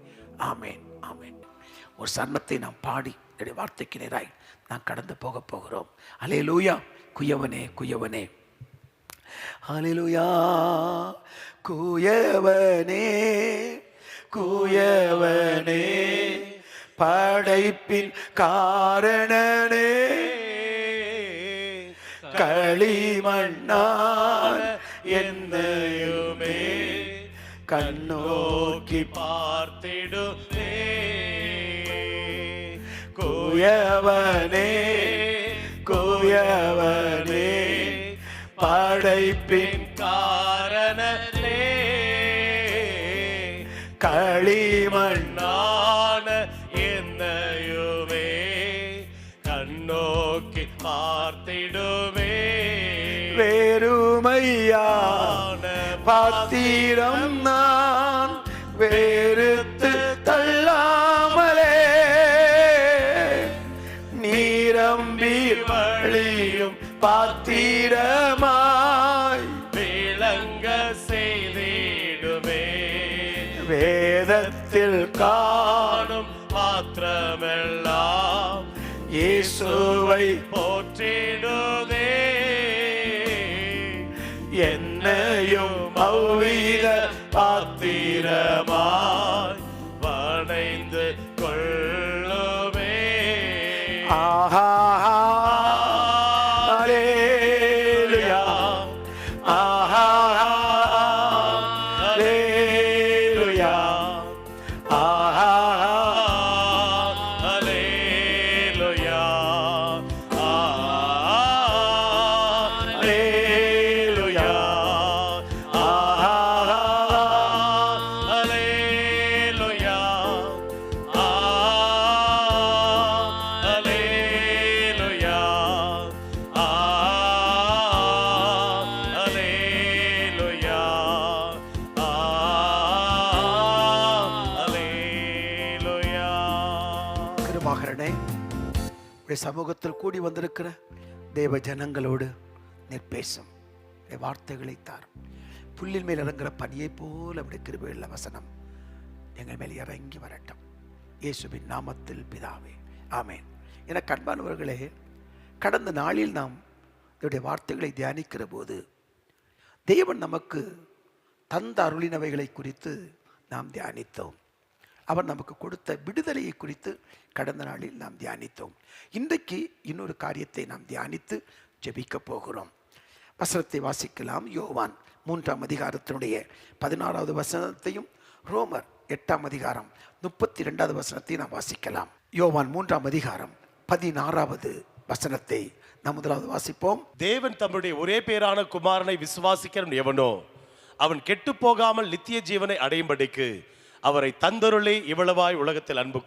ஆமேன், ஆமேன். ஒரு சரணத்தை நாம் பாடி என்னுடைய வார்த்தைக்கு நேராய் நாம் கடந்து போக போகிறோம். அல்லேலூயா. குயவனே குயவனே, அல்லேலூயா. குயவனே குயவனே, படைப்பின் காரணனே, களிமண்ணான என்னையுமே கண்ணோக்கி பார்த்திடுமே. குயவனே குயவனே, படைப்பின் காரணனே, களிமண்ணான என்னையுமே கண்ணோக்கி பார்த்திடுமே. வேறுமையான பாத்திரம் நான் வேறுத்து தள்ளாமலே, நீரம்பி வழியும் பாத்திரமாய் விளங்க செய்திடுமே. வேதத்தில் காணும் பாத்திரமெல்லாம் இயேசுவை போற்றிடுதே. என்னையும் அவ்வித பாத்திரமாய் வணைந்து கொள்ளுமே. ஆஹா, அல்லேலூயா. ஆஹா, அல்லேலூயா. ஆஹா, அல்லேலூயா. அல்லேலூயா. ஆஹா, அல்லேலூயா. அல்லேலூயா. அல்லேலூயா. அல்லேலூயா. கிருபாகரனே, உடைய சமூகத்தில் கூடி வந்திருக்கிற தேவ ஜனங்களோடு நீர் பேசும். உடைய வார்த்தைகளை தார். புல்லின் மேல் இறங்குற பனியை போல அப்படி கிருபையுள்ள வசனம் எங்கள் மேல் இறங்கி வரட்டும். இயேசுவின் நாமத்தில் பிதாவே, ஆமேன். என கண்பானவர்களே, கடந்த நாளில் நாம் இதனுடைய வார்த்தைகளை தியானிக்கிற போது தேவன் நமக்கு தந்த அருளினவைகளை குறித்து நாம் தியானித்தோம். அவர் நமக்கு கொடுத்த விடுதலையை குறித்து கடந்த நாளில் நாம் தியானித்தோம். இன்றைக்கு இன்னொரு காரியத்தை நாம் தியானித்து ஜெபிக்க போகிறோம். வசனத்தை வாசிக்கலாம். யோவான் 3ஆம் அதிகாரத்தினுடைய 16வது வசனத்தையும் ரோமர் 8ஆம் அதிகாரம் 32வது வசனத்தையும் நாம் வாசிக்கலாம். யோவான் 3ஆம் அதிகாரம் 16வது வசனத்தை நாம் முதலாவது வாசிப்போம். தேவன் தம்முடைய ஒரே பேரான குமாரனை விசுவாசிக்கிறவன் எவனோ அவன் கெட்டு போகாமல் நித்திய ஜீவனை அடையும்படிக்கு அவரை தந்தருளே இவ்வளவாய் உலகத்தில் அன்பு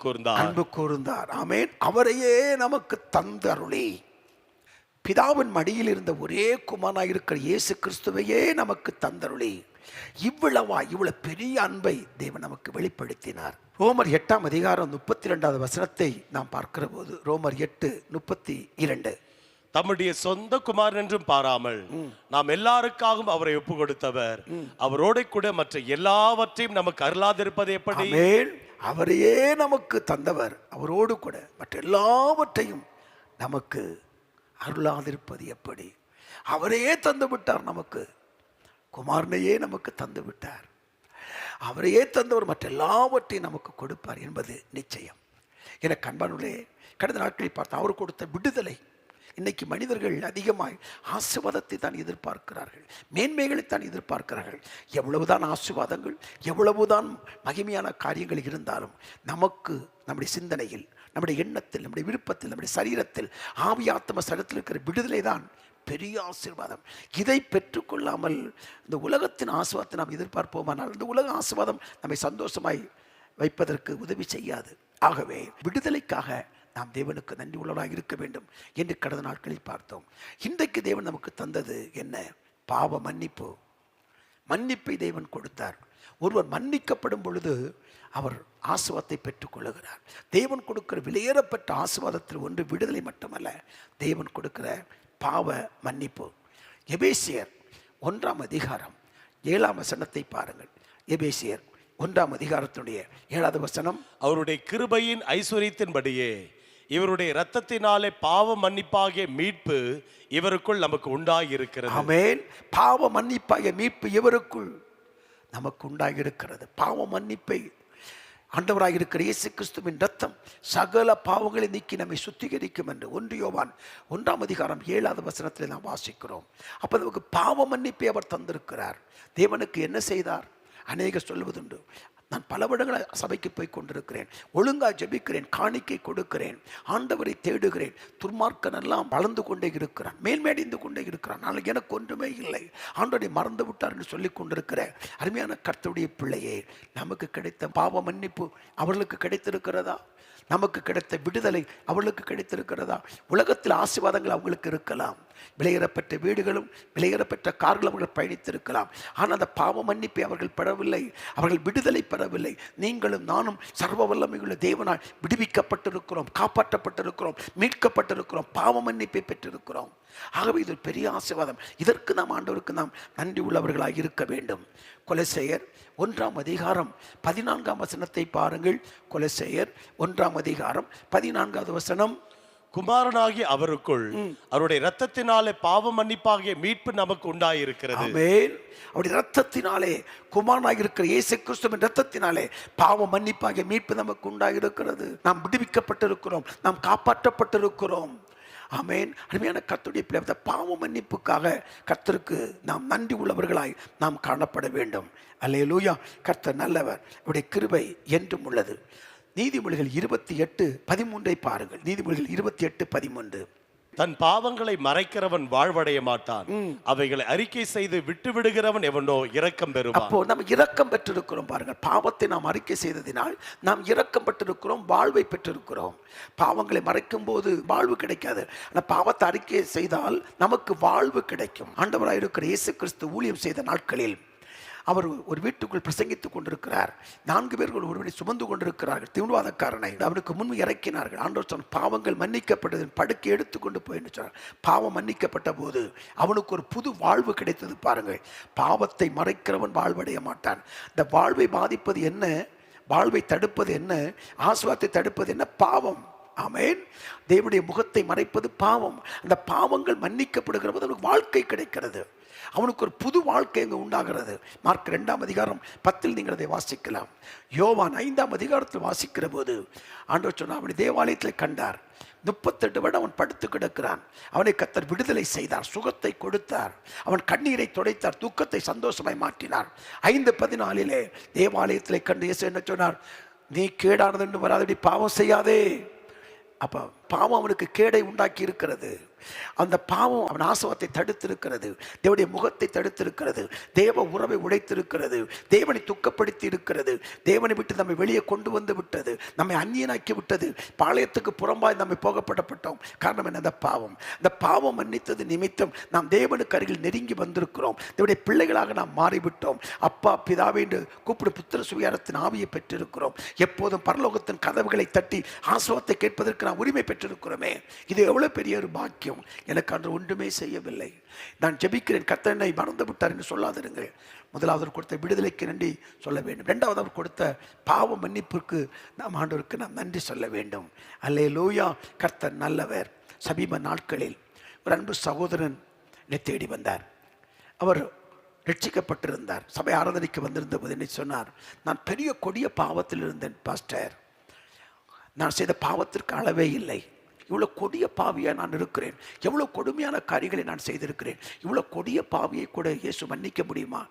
கூர்ந்தார். ஆமென். அவரையே நமக்கு தந்தருளி, பிதாவின் மடியில் இருந்த ஒரே குமாரனாய் இருக்கிற இயேசு கிறிஸ்துவையே நமக்கு தந்தருளி, இவ்வளவு பெரிய அன்பை தேவன் நமக்கு வெளிப்படுத்தினார். ரோமர் 8ஆம் அதிகாரம் 32வது வசனத்தை நாம் பார்க்கிற போது, ரோமர் 8:32, தம்முடைய சொந்த குமாரன் என்றும் பாராமல் நாம் எல்லாருக்காகவும் அவரை ஒப்பு கொடுத்தவர் அவரோட கூட மற்ற எல்லாவற்றையும் நமக்கு அருளாதிருப்பது எப்படி? அவரையே நமக்கு தந்தவர் அவரோடு கூட மற்ற எல்லாவற்றையும் நமக்கு அருளாதிருப்பது எப்படி? அவரையே தந்து விட்டார். நமக்கு குமாரனையே நமக்கு தந்து விட்டார். அவரையே தந்தவர் மற்ற எல்லாவற்றையும் நமக்கு கொடுப்பார் என்பது நிச்சயம். என கண்பானுள்ளே, கடந்த நாட்களில் பார்த்து அவர் கொடுத்த விடுதலை. இன்னைக்கு மனிதர்கள் அதிகமாய் ஆசீர்வாதத்தை தான் எதிர்பார்க்கிறார்கள், மேன்மைகளை தான் எதிர்பார்க்கிறார்கள். எவ்வளவுதான் ஆசீர்வாதங்கள், எவ்வளவுதான் மகிமையான காரியங்கள் இருந்தாலும் நமக்கு நம்முடைய சிந்தனையில் நம்முடைய எண்ணத்தில், நம்முடைய விருப்பத்தில், நம்முடைய சரீரத்தில், ஆவியாத்ம சரீரத்தில் இருக்கிற விடுதலை தான் பெரிய ஆசீர்வாதம். இதை பெற்றுக்கொள்ளாமல் இந்த உலகத்தின் ஆசீர்வாதத்தை நாம் எதிர்பார்ப்போமானால் இந்த உலக ஆசீர்வாதம் நம்மை சந்தோஷமாய் வைப்பதற்கு உதவி செய்யாது. ஆகவே விடுதலைக்காக நாம் தேவனுக்கு நன்றி உள்ளவராக இருக்க வேண்டும் என்று கடந்த நாட்களில் பார்த்தோம். இன்றைக்கு தேவன் நமக்கு தந்தது என்ன? பாவ மன்னிப்பு. மன்னிப்பை தேவன் கொடுத்தார். ஒருவர் மன்னிக்கப்படும் பொழுது அவர் ஆசீர்வாதத்தை பெற்றுக்கொள்ளுகிறார். தேவன் கொடுக்கிற விலையேறப்பட்ட ஆசீர்வாதத்தில் ஒன்று விடுதலை மட்டுமல்ல, தேவன் கொடுக்கிற பாவ மன்னிப்பு. எபேசியர் 1ஆம் அதிகாரம் 7ஆம் வசனத்தை பாருங்கள். எபேசியர் 1ஆம் அதிகாரத்தினுடைய 7வது வசனம். அவருடைய கிருபையின் ஐஸ்வரியத்தின்படியே இவருடைய இரத்தத்தினாலே பாவ மன்னிப்பாகிய மீட்பு இவருக்குள் நமக்கு உண்டாகி இருக்கிறது. ஆமென். பாவ மன்னிப்பாகிய மீட்பு இவருக்குள் நமக்கு உண்டாகி இருக்கிறது. பாவ மன்னிப்பை ஆண்டவராக இருக்கிற இயேசு கிறிஸ்துவின் ரத்தம் சகல பாவங்களை நீக்கி நம்மை சுத்திகரிக்கும் என்று 1 யோவான் 1ஆம் அதிகாரம் 7வது வசனத்தில் நாம் வாசிக்கிறோம். அப்போ நமக்கு பாவ மன்னிப்பை அவர் தந்திருக்கிறார். தேவனுக்கு என்ன செய்தார்? அநேகர் சொல்வதுண்டு, நான் பல வருடங்களை சபைக்கு போய் கொண்டிருக்கிறேன், ஒழுங்காக ஜெபிக்கிறேன், காணிக்கை கொடுக்கிறேன், ஆண்டவரை தேடுகிறேன், துர்மார்க்கன் எல்லாம் வளர்ந்து கொண்டே இருக்கிறான், மேன்மேடைந்து கொண்டே இருக்கிறான், ஆனால் எனக்கு ஒன்றுமே இல்லை, ஆண்டவரை மறந்து விட்டார் என்று சொல்லி கொண்டிருக்கிற அருமையான கர்த்தருடைய பிள்ளையே, நமக்கு கிடைத்த பாவ மன்னிப்பு அவர்களுக்கு கிடைத்திருக்கிறதா? நமக்கு கிடைத்த விடுதலை அவர்களுக்கு கிடைத்திருக்கிறதா? உலகத்தில் ஆசீர்வாதங்கள் அவங்களுக்கு இருக்கலாம், விலையேறப்பட்ட வீடுகளும் விலையேறப்பட்ட கார்களும் அவர்கள் பயணித்திருக்கலாம். ஆனால் அந்த பாவ மன்னிப்பை அவர்கள் பெறவில்லை, அவர்கள் விடுதலை பெறவில்லை. நீங்களும் நானும் சர்வ வல்லமையுள்ள தேவனால் விடுவிக்கப்பட்டிருக்கிறோம், காப்பாற்றப்பட்டிருக்கிறோம், மீட்கப்பட்டிருக்கிறோம், பாவ மன்னிப்பை பெற்றிருக்கிறோம். ஆகவே இது பெரிய ஆசீர்வாதம். இதற்கு நாம் ஆண்டவருக்கு நாம் நன்றி உள்ளவர்களாக இருக்க வேண்டும். கொலோசையர் 1ஆம் அதிகாரம் 14ஆம் வசனத்தை பாருங்கள். கொலோசையர் 1ஆம் அதிகாரம் 14வது வசனம். குமாரனாகிய அவருக்குள் அவருடைய இரத்தத்தினாலே பாவ மன்னிப்பாகிய மீட்பு நமக்கு உண்டாயிருக்கிறது. ஆமென். அவருடைய இரத்தத்தினாலே, குமாரனாக இருக்கிற இயேசு கிறிஸ்துவின் இரத்தத்தினாலே பாவ மன்னிப்பாகிய மீட்பு நமக்கு உண்டாயிருக்கிறது. நாம் விடுவிக்கப்பட்டிருக்கிறோம், நாம் காப்பாற்றப்பட்டிருக்கிறோம். ஆமென். அருமையான கர்த்தருடைய பிள்ளை, பாவ மன்னிப்புக்காக கர்த்தருக்கு நாம் நன்றி உள்ளவர்களாய் நாம் காணப்பட வேண்டும். அல்லேலூயா. கர்த்தர் நல்லவர், அவருடைய கிருபை என்றும் உள்ளது. நீதிமொழிகள் 28:13 பாருங்கள். நீதிமொழிகள் 28:13. தன் பாவங்களை மறைக்கிறவன் வாழ்வடைய மாட்டான், அவைகளை அறிக்கை செய்து விட்டு விடுகிறவன் எவனோ இரக்கம் பெறுவான். அப்போ நம்ம இரக்கம் பெற்றிருக்கிறோம் பாருங்கள். பாவத்தை நாம் அறிக்கை செய்ததினால் நாம் இரக்கம் பெற்றிருக்கிறோம், வாழ்வை பெற்றிருக்கிறோம். பாவங்களை மறைக்கும் போது வாழ்வு கிடைக்காது, ஆனால் பாவத்தை அறிக்கை செய்தால் நமக்கு வாழ்வு கிடைக்கும். ஆண்டவராக இருக்கிற இயேசு கிறிஸ்து ஊழியம் செய்த நாட்களில் அவர் ஒரு வீட்டுக்குள் பிரசங்கித்துக் கொண்டிருக்கிறார். 4 பேர்கள் ஒருவரை சுமந்து கொண்டிருக்கிறார்கள். திமிர்வாதக்காரனை அவருக்கு முன்பு இறக்கினார்கள். ஆண்டவர் சொன்ன, பாவங்கள் மன்னிக்கப்பட்டது, படுக்கை எடுத்துக்கொண்டு போய் என்று சொன்னார். பாவம் மன்னிக்கப்பட்ட போது அவனுக்கு ஒரு புது வாழ்வு கிடைத்தது பாருங்கள். பாவத்தை மறைக்கிறவன் வாழ்வடைய மாட்டான். இந்த வாழ்வை பாதிப்பது என்ன? வாழ்வை தடுப்பது என்ன? ஆசீர்வாதத்தை தடுப்பது என்ன? பாவம். ஆமென். தேவனுடைய முகத்தை மறைப்பது பாவம். அந்த பாவங்கள் மன்னிக்கப்படுகிற போது அவனுக்கு வாழ்க்கை கிடைக்கிறது, அவனுக்கு ஒரு புது வாழ்க்கை அங்கே உண்டாகிறது. மார்க் 2ஆம் அதிகாரம் 10 நீங்கள் அதை வாசிக்கலாம். யோவான் 5ஆம் அதிகாரத்தில் வாசிக்கிற போது ஆண்டவர் சொன்னார், அவனை தேவாலயத்தில் கண்டார். 38 வருடம் அவன் படுத்து கிடக்கிறான். அவனை கர்த்தர் விடுதலை செய்தார், சுகத்தை கொடுத்தார், அவன் கண்ணீரை துடைத்தார், துக்கத்தை சந்தோஷமாய் மாற்றினார். 5:14 தேவாலயத்தில் கண்டு இயேசு என்ன சொன்னார்? நீ கேடானது என்று வராதடி, பாவம் செய்யாதே. அப்போ பாவம் அவனுக்கு கேடை உண்டாக்கி இருக்கிறது. அந்த பாவம் அவன் ஆசீர்வாதத்தை தடுத்திருக்கிறது, தேவனுடைய முகத்தை தடுத்திருக்கிறது, தேவ உறவை உடைத்திருக்கிறது, தேவனை துக்கப்படுத்தி இருக்கிறது, தேவனை விட்டு நம்மை வெளியே கொண்டு வந்து விட்டது, நம்மை அந்நியனாக்கி விட்டது, பாளையத்துக்கு புறம்பாய் நம்மை போகப்படப்பட்டோம். காரணம் என்ன? அந்த பாவம். இந்த பாவம் மன்னித்தது நிமித்தம் நாம் தேவனுக்கு அருகில் நெருங்கி வந்திருக்கிறோம், தேவனுடைய பிள்ளைகளாக நாம் மாறிவிட்டோம். அப்பா பிதாவே என்று கூப்பிடு புத்திர சுவிகாரத்தின் ஆவியை பெற்றிருக்கிறோம். எப்போதும் பரலோகத்தின் கதவுகளை தட்டி ஆசீர்வாதத்தை கேட்பதற்கு நாம் உரிமை பெற்றிருக்கிறோமே. இது எவ்வளவு பெரிய ஒரு பாக்கியம். எனக்கு அன்று ஒன்றுமே செய்யவில்லை, நான் ஜெபிக்கிறேன், கர்த்தர் என்னை மறந்து விட்டார் என்று சொல்லாதிருங்கள். முதலாவது அவர் கொடுத்த விடுதலைக்கு நன்றி சொல்ல வேண்டும். 2வது அவர் கொடுத்த பாவ மன்னிப்புக்கு நாம் ஆண்டவருக்கு நாம் நன்றி சொல்ல வேண்டும். அல்லேலூயா. கர்த்தர் நல்லவர். சமீப நாட்களில் ஒரு அன்பு சகோதரன் என்னை தேடி வந்தார். அவர் ரட்சிக்கப்பட்டிருந்தார். சபை ஆராதனைக்கு வந்திருந்த போது என்னை சொன்னார், நான் பெரிய கொடிய பாவத்தில் இருந்தேன் பாஸ்டர், நான் செய்த பாவத்திற்கு அளவே இல்லை, இவ்வளோ கொடிய பாவியாக நான் இருக்கிறேன், எவ்வளோ கொடுமையான காரியங்களை நான் செய்திருக்கிறேன், இவ்வளோ கொடிய பாவியை கூட இயேசு மன்னிக்க முடியுமா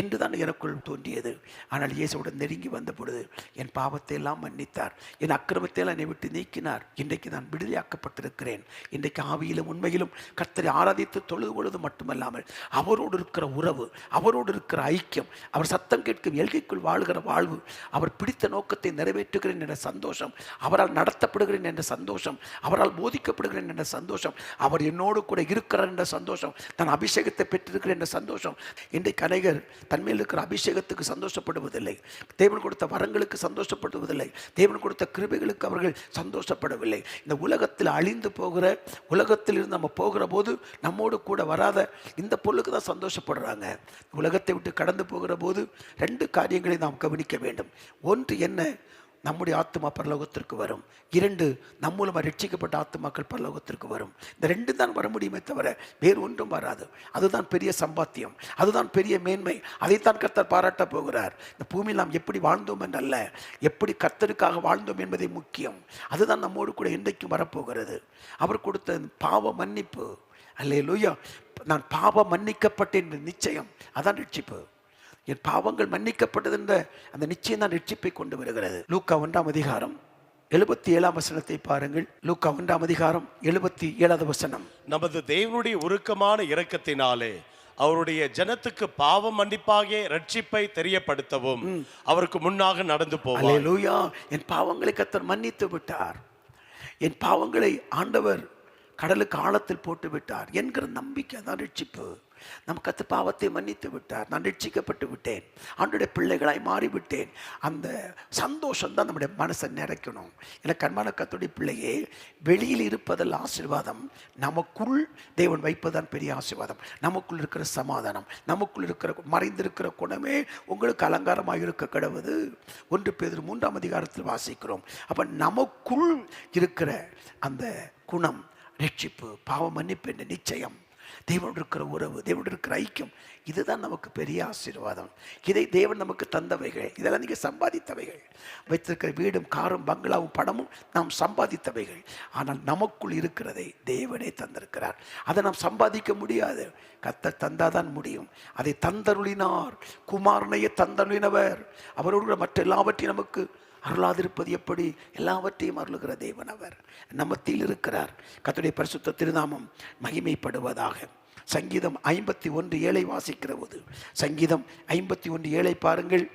என்று தான் எனக்குள் தோன்றியது. ஆனால் இயேசுவுடன் நெருங்கி வந்த பொழுது என் பாவத்தை எல்லாம் மன்னித்தார், என் அக்கிரமத்தை எல்லாம் என்னை விட்டு நீக்கினார். இன்றைக்கு நான் விடுதலையாக்கப்பட்டிருக்கிறேன். இன்றைக்கு ஆவியிலும் உண்மையிலும் கர்த்தரை ஆராதித்து தொழுது கொள்வது மட்டுமல்லாமல் அவரோடு இருக்கிற உறவு, அவரோடு இருக்கிற ஐக்கியம், அவர் சத்தம் கேட்கும் எல்கைக்குள் வாழ்கிற வாழ்வு, அவர் பிடித்த நோக்கத்தை நிறைவேற்றுகிறேன் என்ற சந்தோஷம், அவரால் நடத்தப்படுகிறேன் என்ற சந்தோஷம், அவரால் போதிக்கப்படுகிறேன் என்ற சந்தோஷம், அவர் என்னோடு கூட இருக்கிறார் என்ற சந்தோஷம், தன் அபிஷேகத்தை பெற்றிருக்கிறேன் என்ற சந்தோஷம். இன்றைக்கு அநேகர் தன்மையில் இருக்கிற அபிஷேகத்துக்கு சந்தோஷப்படுவதில்லை, தேவன் கொடுத்த வரங்களுக்கு சந்தோஷப்படுவதில்லை, தேவன் கொடுத்த கிருபைகளுக்கு அவர்கள் சந்தோஷப்படவில்லை. இந்த உலகத்தில் அழிந்து போகிற, உலகத்தில் இருந்து நம்ம போகிற போது நம்மோடு கூட வராத இந்த பொருளுக்கு தான் சந்தோஷப்படுறாங்க. உலகத்தை விட்டு கடந்து போகிற போது 2 காரியங்களை நாம் கவனிக்க வேண்டும். ஒன்று என்ன? நம்முடைய ஆத்துமா பரலோகத்திற்கு வரும். 2, நம் மூலமாக ரட்சிக்கப்பட்ட ஆத்துமாக்கள் பரலோகத்திற்கு வரும். இந்த 2 தான் வர முடியுமே தவிர வேறு ஒன்றும் வராது. அதுதான் பெரிய சம்பாத்தியம், அதுதான் பெரிய மேன்மை. அதைத்தான் கர்த்தர் பாராட்ட போகிறார். இந்த பூமியில் நாம் எப்படி வாழ்ந்தோம் என்றல்ல, எப்படி கர்த்தருக்காக வாழ்ந்தோம் என்பதை முக்கியம். அதுதான் நம்மோடு கூட என்றைக்கும் வரப்போகிறது. அவர் கொடுத்த பாவ மன்னிப்பு, அல்லேலூயா, நான் பாவம் மன்னிக்கப்பட்டேன் என்ற நிச்சயம், அதான் ரட்சிப்பு. என் பாவங்கள் மன்னிக்கப்பட்டது என்ற அந்த நிச்சயம் தான் ரட்சிப்பை கொண்டு வருகிறது. லூக்கா 1ஆம் அதிகாரம் 77ஆம் வசனத்தை பாருங்கள். லூக்கா 1ஆம் அதிகாரம் 77வது வசனம். நமது தேவனுடைய உருக்கமான இரக்கத்தினாலே அவருடைய ஜனத்துக்கு பாவ மன்னிப்பாகிய ரட்சிப்பை தெரியப்படுத்தவும் அவருக்கு முன்னாக நடந்து போவார். அல்லேலூயா, என் பாவங்களை கர்த்தர் மன்னித்து விட்டார், என் பாவங்களை ஆண்டவர் கடலுக்கு ஆழத்தில் போட்டு விட்டார் என்கிற நம்பிக்கை தான் ரட்சிப்பு. நம் கர்த்தர் பாவத்தை மன்னித்து விட்டார், நான் ரட்சிக்கப்பட்டு விட்டேன், ஆண்டவருடைய பிள்ளைகளாய் மாறிவிட்டேன். அந்த சந்தோஷம் தான் நம்முடைய மனசை நிறைக்கணும். எனக்கு அன்பான கர்த்தருடைய பிள்ளையே, வெளியில் இருப்பதில் ஆசீர்வாதம், நமக்குள் தேவன் வைப்பதுதான் பெரிய ஆசீர்வாதம். நமக்குள் இருக்கிற சமாதானம், நமக்குள் இருக்கிற மறைந்திருக்கிற குணமே உங்களுக்கு அலங்காரமாக இருக்க கடவுது. 1 பேதுரு 3ஆம் அதிகாரத்தில் வாசிக்கிறோம். அப்ப நமக்குள் இருக்கிற அந்த குணம், ரட்சிப்பு, பாவ மன்னிப்பு என்ற நிச்சயம், தேவனோடு இருக்கிற உறவு, தேவனோடு இருக்கிற ஐக்கியம், இதுதான் நமக்கு பெரிய ஆசீர்வாதம். இதை தேவன் நமக்கு தந்தவைகள், இதெல்லாம் நீங்கள் சம்பாதித்தவைகள். வைத்திருக்கிற வீடும், காரும், பங்களாவும், பணமும் நாம் சம்பாதித்தவைகள். ஆனால் நமக்குள் இருக்கிறதை தேவனே தந்திருக்கிறார். அதை நாம் சம்பாதிக்க முடியாது, கர்த்தர் தந்தாதான் முடியும். அதை தந்தருளினார், குமாரனையே தந்தருளினவர். அவரோடு மற்ற எல்லாவற்றையும் நமக்கு அருளாதிருப்பது எப்படி? எல்லாவற்றையும் அருளுகிற தேவன் அவர் நம்ம மத்தியில் இருக்கிறார். கர்த்தருடைய பரிசுத்த திருநாமம் மகிமைப்படுவதாக. சங்கீதம் 51:7 வாசிக்கிற போது, சங்கீதம் 51:7 பாருங்கள்.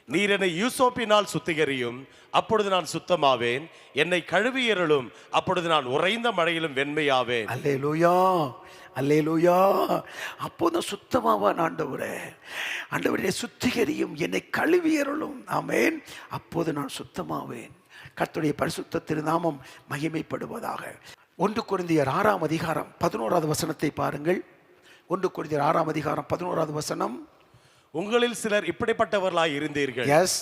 நீர் என்னை யூசோப்பினால் சுத்திகரியும், அப்பொழுது நான் சுத்தமாவேன். என்னை கழுவியருளும், அப்பொழுது நான் உறைந்த மழையிலும் வெண்மையாவேன். அல்லேலூயா, அல்லேலூயா. அப்போது சுத்தமாவான் ஆண்டவரே. ஆண்டவரே சுத்திகரியும், என்னை கழுவியருளும். ஆமென். அப்போது நான் சுத்தமாவேன். கர்த்தருடைய பரிசுத்த திருநாமம் மகிமைப்படுவதாக. 1 கொரிந்தியர் 6ஆம் அதிகாரம் 11வது வசனத்தை பாருங்கள். 1 கொரிந்தியர் 6ஆம் அதிகாரம் 11வது வசனம். உங்களில் சிலர் இப்படிப்பட்டவர்களாய் இருந்தீர்கள். எஸ்.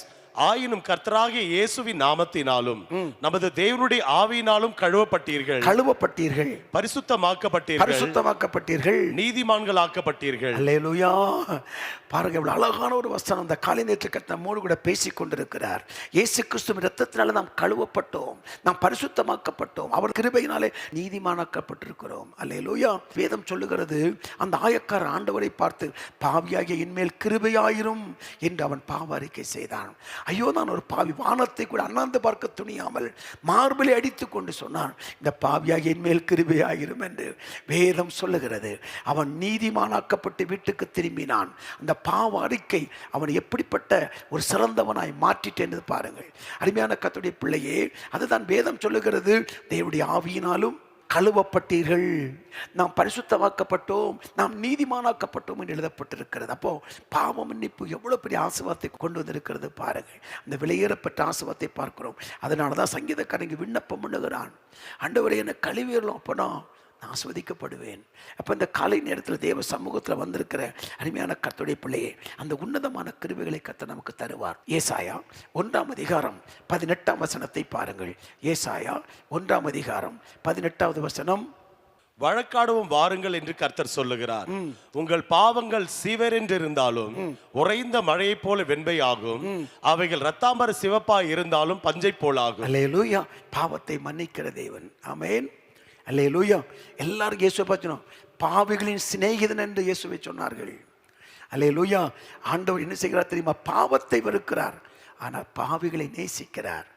ஆயினும் கர்த்தராகிய இயேசுவின் நாமத்தினாலும் நமது தேவனுடைய ஆவியினாலும் கழுவப்பட்டீர்கள், பரிசுத்தமாக்கப்பட்டீர்கள், நீதிமான்கள் ஆக்கப்பட்டீர்கள். அல்லேலூயா. பாருங்க, எவ்வளவு அழகான ஒரு வசனம். அந்த காலை நேற்று நம்மோடு கூட பேசிக் கொண்டிருக்கிறார். இயேசு கிறிஸ்துவின் இரத்தத்தினால நாம் கழுவப்பட்டோம், நாம் பரிசுத்தமாக்கப்பட்டோம், அவர் கிருபையினாலே நீதிமானாக்கப்பட்டிருக்கிறோம். அல்லேலூயா. வேதம் சொல்லுகிறது, அந்த ஆயக்கார ஆண்டவரை பார்த்து, பாவியாகிய இன்மேல் கிருபையாயிரும் என்று அவன் பாவ அறிக்கை செய்தான். ஐயோ, நான் ஒரு பாவி, வானத்தை கூட அண்ணாந்து பார்க்க துணியாமல் மார்பிலை அடித்து கொண்டு சொன்னான், இந்த பாவியாகிய என் மேல் கிருபையாயிரும் என்று வேதம் சொல்லுகிறது. அவன் நீதிமானாக்கப்பட்டு வீட்டுக்கு திரும்பினான். அந்த பாவ அறிக்கை அவன் எப்படிப்பட்ட ஒரு சிறந்தவனாய் மாற்றிட்டு என்று பாருங்கள். அருமையான கர்த்தருடைய பிள்ளையே, அதுதான் வேதம் சொல்லுகிறது. தேவனுடைய ஆவியினாலும் கழுவப்பட்டீர்கள், நாம் பரிசுத்தமாக்கப்பட்டோம், நாம் நீதிமானாக்கப்பட்டோம் என்று எழுதப்பட்டிருக்கிறது. அப்போ பாவ மன்னிப்பு எவ்வளவு பெரிய ஆசீர்வாதத்தை கொண்டு வந்திருக்கிறது பாருங்கள். அந்த விலையேறப்பட்ட ஆசீர்வாதத்தை பார்க்கிறோம். அதனால தான் சங்கீதக்காரங்க விண்ணப்பம் பண்ணுகிறான், ஆண்டவரே என்னை கழுவியறலாம், அப்போ நான் ஆஸ்வதிக்கப்படுவேன். அப்போ இந்த காலை நேரத்தில் தேவ சமூகத்தில் வந்திருக்கிற அருமையான கர்த்தருடைய பிள்ளையே, அந்த உன்னதமான கிருபைகளை கர்த்தர் நமக்கு தருவார். ஏசாயா 1ஆம் அதிகாரம் 18ஆம் வசனத்தை பாருங்கள். ஏசாயா 1ஆம் அதிகாரம் 18வது வசனம். வழக்காடுவோம் வாருங்கள் என்று கர்த்தர் சொல்லுகிறார். உங்கள் பாவங்கள் சீவரென்றிருந்தாலும் உறைந்த மழையை போல வெண்மையாகும், அவைகள் ரத்தாம்பர சிவப்பாய் இருந்தாலும் பஞ்சை போலாகும். அல்லேலூயா. பாவத்தை மன்னிக்கிற தேவன். ஆமென். அல்லேலூயா. எல்லாரும் இயேசுவை பார்த்தோம், பாவிகளின் சிநேகிதன் என்று இயேசுவை சொன்னார்கள். அல்லேலூயா. ஆண்டவர் என்ன செய்கிறார் தெரியுமா? பாவத்தை வெறுக்கிறார், ஆனால் பாவிகளை நேசிக்கிறார்.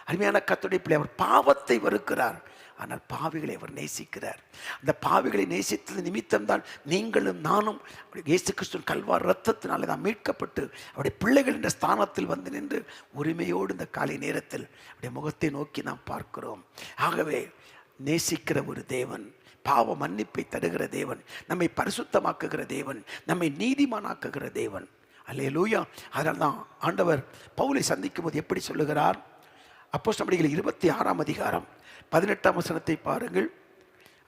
அருமையான கர்த்தருடைய பிள்ளை, அவர் பாவத்தை வெறுக்கிறார், ஆனால் பாவிகளை அவர் நேசிக்கிறார். அந்த பாவிகளை நேசித்தது நிமித்தம்தான் நீங்களும் நானும் இயேசு கிறிஸ்துவின் கல்வார் இரத்தத்தினாலே நாம் மீட்கப்பட்டு அவருடைய பிள்ளைகள் என்ற ஸ்தானத்தில் வந்து நின்று உரிமையோடு இந்த காலை நேரத்தில் அவருடைய முகத்தை நோக்கி நாம் பார்க்கிறோம். ஆகவே நேசிக்கிற ஒரு தேவன், பாவ மன்னிப்பை தருகிற தேவன், நம்மை பரிசுத்தமாக்குகிற தேவன், நம்மை நீதிமானாக்குகிற தேவன். அல்லேலூயா. அதனால தான் ஆண்டவர் பவுலை சந்திக்கும் போது எப்படி சொல்லுகிறார்? அப்போஸ்தலர் 26ஆம் அதிகாரம் 18ஆம் வசனத்தை பாருங்கள்.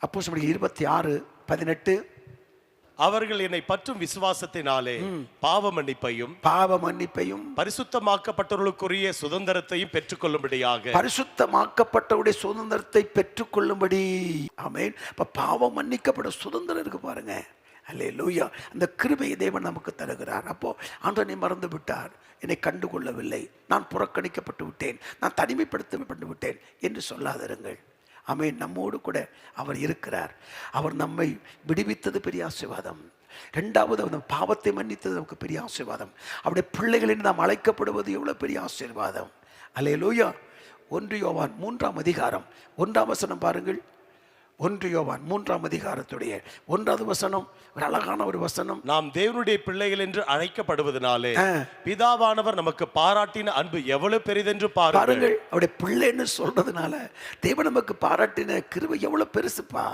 அப்போஸ்தலர் 26:18. அவர்கள் என்னை பற்றும் விசுவாசத்தினாலே பாவ மன்னிப்பையும் பரிசுத்தமாக்கப்பட்டவர்களுக்குரிய சுதந்திரத்தையும் பெற்றுக்கொள்ளும்படியாக. பரிசுத்தமாக்கப்பட்டவருடைய சுதந்திரத்தை பெற்றுக்கொள்ளும்படி. ஆமென். அப்ப பாவம் மன்னிக்கப்பட சுதந்திரம் இருக்கு பாருங்க. அல்லேலூயா. அந்த கிருபையை தேவன் நமக்கு தருகிறார். அப்போ ஆண்டவனை மறந்து விட்டார், என்னை கண்டுகொள்ளவில்லை, நான் புறக்கணிக்கப்பட்டு விட்டேன், நான் தனிமைப்படுத்தப்பட்டு விட்டேன் என்று சொல்லாதிருங்கள். ஆமென். நம்மோடு கூட அவர் இருக்கிறார். அவர் நம்மை விடுவித்தது பெரிய ஆசீர்வாதம். இரண்டாவது, அந்த பாவத்தை மன்னித்தது நமக்கு பெரிய ஆசீர்வாதம். அவருடைய பிள்ளைகளின் நாம் அழைக்கப்படுவது எவ்வளவு பெரிய ஆசீர்வாதம். அல்லேலூயா. 1 யோவான் 3ஆம் அதிகாரம் 1ஆம் வசனம் பாருங்கள். 1 யோவான் 3ஆம் அதிகாரத்துடைய 1வது வசனம் ஒரு அழகான ஒரு வசனம். நாம் தேவனுடைய பிள்ளைகள் என்று அழைக்கப்படுவதனாலே பிதாவானவர் நமக்கு பாராட்டின அன்பு எவ்வளவு பெரிதென்று பாருங்கள். அவருடைய பிள்ளைன்னு சொல்றதுனால தேவன் நமக்கு பாராட்டின கிருபை எவ்வளவு பெருசுப்பா.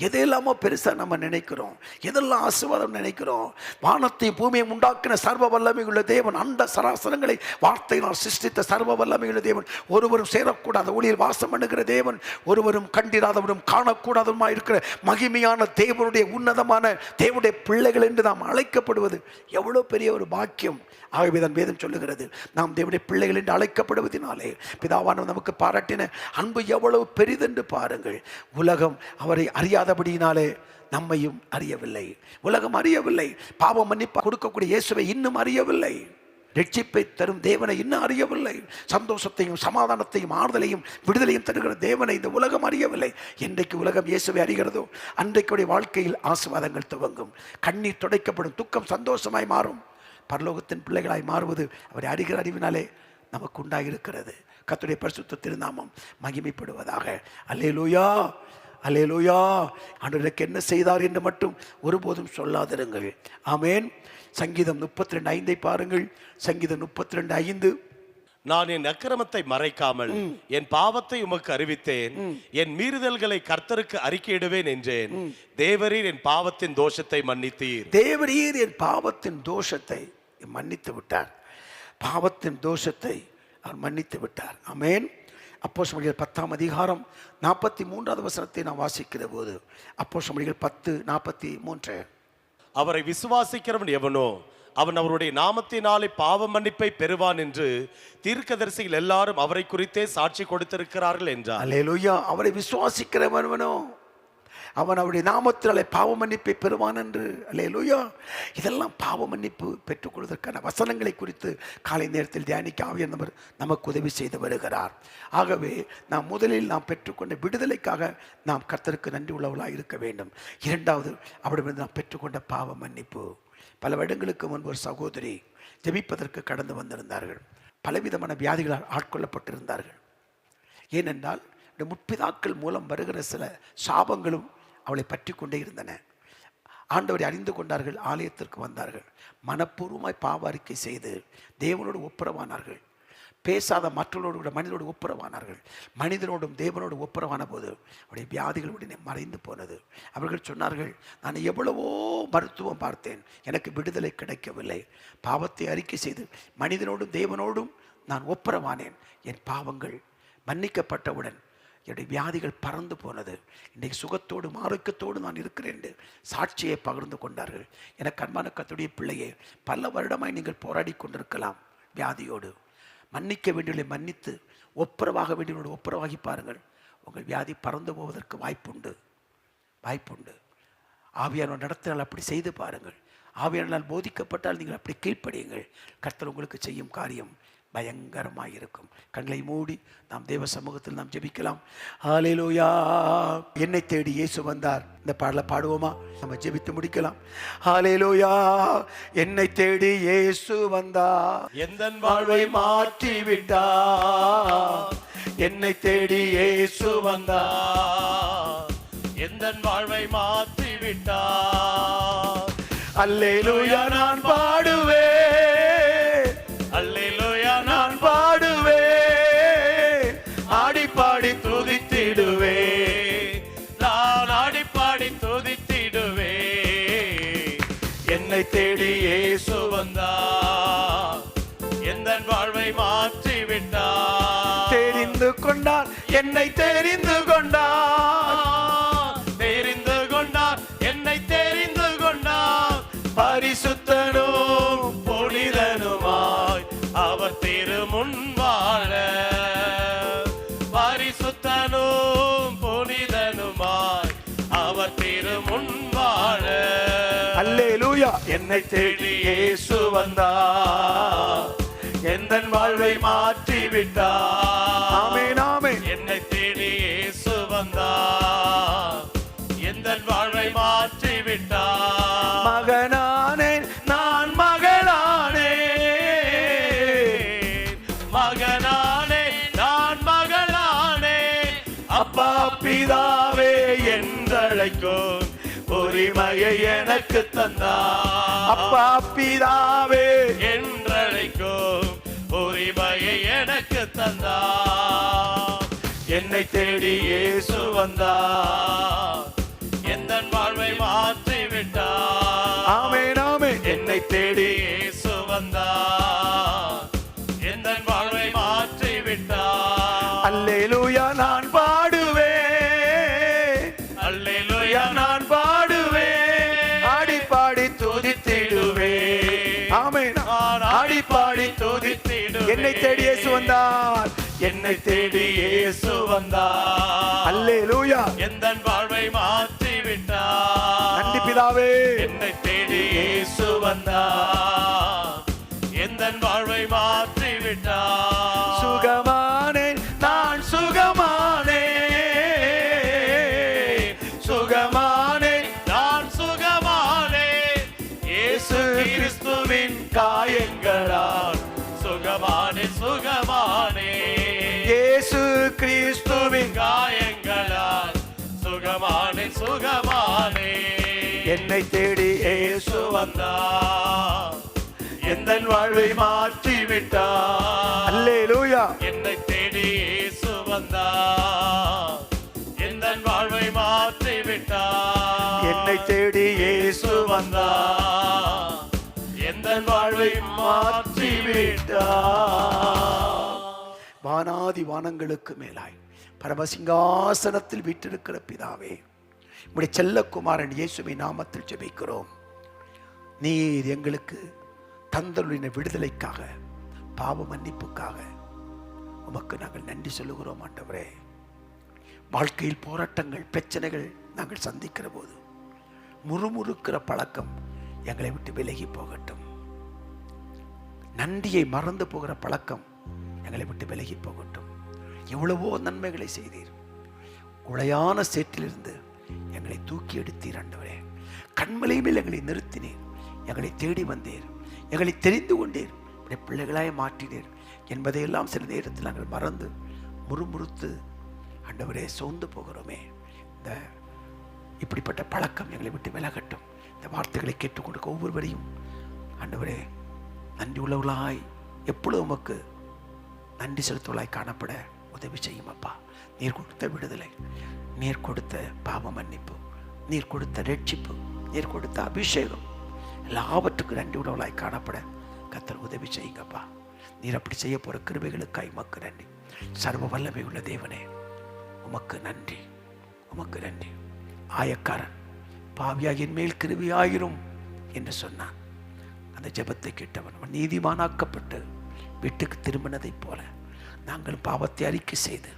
எதையெல்லாமோ பெருசா நம்ம நினைக்கிறோம், எதெல்லாம் ஆசீர்வாதம் நினைக்கிறோம். வானத்தை பூமியை உண்டாக்கின சர்வ வல்லமையுள்ள தேவன், அண்ட சராசரங்களை வார்த்தையினால் சிருஷ்டித்த சர்வ வல்லமையுள்ள தேவன், ஒருவரும் சேரக்கூடாத ஒளியில் வாசம் பண்ணுகிற தேவன், ஒருவரும் கண்டிராதவரும் காணக்கூடாதவருமா இருக்கிற மகிமையான தேவனுடைய உன்னதமான தேவனுடைய பிள்ளைகள் என்று நாம் அழைக்கப்படுவது எவ்வளவு பெரிய ஒரு பாக்கியம். ஆகவே தான் வேதம் சொல்லுகிறது, நாம் தேவனுடைய பிள்ளைகள் என்று அழைக்கப்படுவதனாலே பிதாவானவர் நமக்கு பாராட்டின அன்பு எவ்வளவு பெரிதென்று பாருங்கள். உலகம் அவரை அறியாதபடியினாலே நம்மையும் அறியவில்லை. உலகம் அறியவில்லை. பாவ மன்னிப்பு கொடுக்கக்கூடிய இயேசுவை இன்னும் அறியவில்லை. ரட்சிப்பை தரும் தேவனை இன்னும் அறியவில்லை. சந்தோஷத்தையும் சமாதானத்தையும் ஆறுதலையும் விடுதலையும் தருகிற தேவனை இந்த உலகம் அறியவில்லை. என்றைக்கு உலகம் இயேசுவை அறிகிறதோ அன்றைக்குடைய வாழ்க்கையில் ஆசீர்வாதங்கள் துவங்கும். கண்ணீர் துடைக்கப்படும், துக்கம் சந்தோஷமாய் மாறும். பரலோகத்தின் பிள்ளைகளாய் மாறுவது அவரை அறிகிற அறிவினாலே நமக்கு உண்டாயிருக்கிறது. கர்த்தருடைய பரிசுத்த திருநாமம் மகிமைப்படுவதாக. அல்லேலூயா. அல்லேலூயா. ஆண்டவருக்கு என்ன செய்தார் என்று மட்டும் ஒருபோதும் சொல்லாதிருங்கள். ஆமென். சங்கீதம் 32:5 பாருங்கள். சங்கீதம் 32:5. நான் என் அக்கிரமத்தை மறைக்காமல் என் பாவத்தை உமக்கு அறிவித்தேன், என் மீறுதல்களை கர்த்தருக்கு அறிக்கையிடுவேன் என்றேன். தேவரீர் என் பாவத்தின் தோஷத்தை மன்னித்தீர். தேவரீர் என் பாவத்தின் தோஷத்தை மன்னித்து விட்டார். பாவத்தின் தோஷத்தை அவர் மன்னித்து விட்டார். ஆமென். அப்போஸ்தலர் 10ஆம் அதிகாரம் 43வது வசனத்தை நான் வாசிக்கிற போது, அப்போஸ்தலர் 10:43. அவரை விசுவாசிக்கிறவன் எவனோ அவன் அவருடைய நாமத்தினாலே பாவ மன்னிப்பை பெறுவான் என்று தீர்க்கதரிசிகள் எல்லாரும் அவரை குறித்தே சாட்சி கொடுத்திருக்கிறார்கள் என்றார். அல்லேலூயா. அவரை விசுவாசிக்கிறவனோ அவன் அவருடைய நாமத்தினாலே பாவ மன்னிப்பை பெறுவான் என்று. அல்லேலூயா. இதெல்லாம் பாவ மன்னிப்பு பெற்றுக்கொள்வதற்கான வசனங்களை குறித்து காலை நேரத்தில் தியானிக்க ஆவியானவர் நமக்கு உதவி செய்து வருகிறார். ஆகவே நாம் முதலில் நாம் பெற்றுக்கொண்ட விடுதலைக்காக நாம் கர்த்தருக்கு நன்றி உள்ளவர்களாக இருக்க வேண்டும். இரண்டாவது, அவரிடமிருந்து நாம் பெற்றுக்கொண்ட பாவ மன்னிப்பு. பல வருடங்களுக்கு முன்பு ஒரு சகோதரி ஜெபிப்பதற்கு கடந்து வந்திருந்தார்கள். பலவிதமான வியாதிகளால் ஆட்கொள்ளப்பட்டிருந்தார்கள். ஏனென்றால் முற்பிதாக்கள் மூலம் வருகிற சில சாபங்களும் அவளை பற்றி கொண்டே இருந்தன. ஆண்டவரை அறிந்து கொண்டார்கள். ஆலயத்திற்கு வந்தார்கள். மனப்பூர்வமாய் பாவ அறிக்கை செய்து தேவனோடு ஒப்புரவானார்கள். பேசாத மற்றவர்களோடு கூட மனிதனோடு ஒப்புரவானார்கள். மனிதனோடும் தேவனோடு ஒப்புரவான போது அவருடைய வியாதிகள் உடனே மறைந்து போனது. அவர்கள் சொன்னார்கள், நான் எவ்வளவோ மருத்துவம் பார்த்தேன், எனக்கு விடுதலை கிடைக்கவில்லை. பாவத்தை அறிக்கை செய்து மனிதனோடும் தேவனோடும் நான் ஒப்புரவானேன். என் பாவங்கள் மன்னிக்கப்பட்டவுடன் என்னுடைய வியாதிகள் பறந்து போனது. இன்றைக்கு சுகத்தோடும் ஆரோக்கியத்தோடு நான் இருக்கிறேன் என்று சாட்சியை பகிர்ந்து கொண்டார்கள். எனக்கு அன்பான கர்த்தருடைய பிள்ளையே, பல வருடமாய் நீங்கள் போராடி கொண்டிருக்கலாம் வியாதியோடு. மன்னிக்க வேண்டியவர்களை மன்னித்து ஒப்புரவாக வேண்டியவர்களோடு ஒப்புரவாகி பாருங்கள். உங்கள் வியாதி பறந்து போவதற்கு வாய்ப்புண்டு. வாய்ப்புண்டு. ஆவியானவர் நடத்தினால் அப்படி செய்து பாருங்கள். ஆவியானவரால் போதிக்கப்பட்டால் நீங்கள் அப்படி கீழ்ப்படியுங்கள். கர்த்தர் உங்களுக்கு செய்யும் காரியம் பயங்கரமாக இருக்கும். கண்களை மூடி நாம் தேவ சமூகத்தில் நாம் ஜெபிக்கலாம். ஹல்லேலூயா. என்னை தேடி இயேசு வந்தார். இந்த பாடலை பாடுவோமா? நம்ம ஜெபித்து முடிக்கலாம். ஹல்லேலூயா. என்னை தேடி இயேசு வந்தார், எந்தன் வாழ்வை மாற்றி விட்டார். என்னை தேடி இயேசு வந்தார், எந்தன் வாழ்வை மாற்றி விட்டார். அல்லேலூயா நான் பாடுவேன், அல்லேலூயா நான் பாடுவேன், ஆடி பாடி துதித்திடுவே. நான் ஆடி பாடி துதித்திடுவே. என்னை தேடி இயேசு வந்தார், எந்தன் வாழ்வை மாற்றி விட்டார். தெரிந்து கொண்டார், என்னை தெரிந்து கொண்டார், தெரிந்து கொண்டார், என்னை தெரிந்து கொண்டார். பரிசுத்தனும் புனிதனுமாய் அவர் திருமுன் வாழ. பரிசுத்தனும் புனிதனுமாய் அவர் திருமுன் வாழ. அல்லேலூயா. என்னை தேடி இயேசு வந்தார், எந்தன் வாழ்வை மாற்றி விட்டார். ஆமென் ஆமென். என்னை தேடி இயேசு வந்தார், எந்தன் வாழ்வை மாற்றி விட்டார். மகனானேன் நான் மகளானேன், மகனானே நான் மகளானே. அப்பா பிதாவே என்றழைக்கும் உரிமையை எனக்கு தந்தார். அப்பா பிதாவே என்றழைக்கும் உரிமையை எனக்கு தந்தார். என்னை தேடி இயேசு வந்தார், எந்தன் வாழ்வை மாற்றி விட்டார். ஆமென் ஆமென். என்னை தேடி இயேசு வந்தார், எந்தன் வாழ்வை மாற்றி விட்டார். அல்லேலூயா நான் பாடுவேன், அல்லேலூயா நான் பாடுவேன், ஆடி பாடி துதித்திடுவேன். ஆமென். ஆடி பாடி துதித்திடுவேன். என்னை தேடி இயேசு வந்தார், என்னை தேடி இயேசு வந்தார். அல்லேலூயா. எந்தன் வாழ்வை மாற்றி விட்டார். நன்றி பிதாவே. என்னை தேடி இயேசு வந்தார், எந்தன் வாழ்வை மாற்றி விட்டார். சுகமானேன் நான் சுகமானேன், சுகமானேன் நான் சுகமானேன். இயேசு கிறிஸ்துவின் காயங்களால் சுகமானே சுகமானே. இயேசு கிறிஸ்துவின் காயங்களால் சுகமானே சுகமானே. என்னை தேடி இயேசு வந்தார், எந்தன் வாழ்வை மாற்றி விட்டார். அல்லேலூயா. என்னை தேடி இயேசு வந்தார், எந்தன் வாழ்வை மாற்றி விட்டார். என்னை தேடி இயேசு வந்தார், எந்தன் வாழ்வை மாற்றி விட்டார். வானாதி வானங்களுக்கு மேலாய் பரமசிங்காசனத்தில் வீற்றிருக்கிற பிதாவே, உம்முடைய செல்லக்குமாரன் இயேசுவின் நாமத்தில் ஜெபிக்கிறோம். நீர் எங்களுக்கு தந்தருளின விடுதலைக்காக, பாவ மன்னிப்புக்காக உமக்கு நாங்கள் நன்றி சொல்லுகிறோம் ஆண்டவரே. வாழ்க்கையில் போராட்டங்கள், பிரச்சனைகள் நாங்கள் சந்திக்கிற போது முறுமுறுக்கிற பழக்கம் எங்களை விட்டு விலகி போகட்டும். நன்றியை மறந்து போகிற பழக்கம் எங்களை விட்டு விலகி போகட்டும். எவ்வளவோ நன்மைகளை செய்தீர். உளையான சேற்றிலிருந்து எங்களை தூக்கி எடுத்தீர் ஆண்டவரே. கண்மலை மேல் எங்களை நிறுத்தினீர். எங்களை தேடி வந்தீர். எங்களை தெரிந்து கொண்டீர். பிள்ளைகளாய் மாற்றினீர் என்பதையெல்லாம் சில நேரத்தில் நாங்கள் மறந்து முறுமுறுத்து ஆண்டவரே சோர்ந்து போகிறோமே. இந்த இப்படிப்பட்ட பழக்கம் எங்களை விட்டு விலகட்டும். இந்த வார்த்தைகளை கேட்டுக் கொடுக்க ஒவ்வொருவரையும் ஆண்டவரே நன்றி உள்ளவர்களாய் எப்பொழுது உமக்கு நன்றி செலுத்துவளாய் காணப்பட உதவி செய்யும் அப்பா. நீர் கொடுத்த விடுதலை, நீர் கொடுத்த பாவ மன்னிப்பு, நீர் கொடுத்த ரட்சிப்பு, நீர் கொடுத்த அபிஷேகம் எல்லாவற்றுக்கும் நன்றி உள்ளவர்களாய் காணப்பட கர்த்தர் உதவி செய்யுங்கப்பா. நீர் அப்படி செய்ய போகிற கிருபைகளுக்காய் உமக்கு நன்றி. சர்வ வல்லமை உள்ள தேவனே உமக்கு நன்றி, உமக்கு நன்றி. ஆயக்காரன் பாவியாகின் மேல் கிருபையாயிரும் என்று சொன்னான். அந்த ஜெபத்தை கேட்டவன் நீதிமானாக்கப்பட்டு வீட்டுக்கு திரும்பினதைப் போல நாங்கள் பாவத்தை அறிக்கை செய்து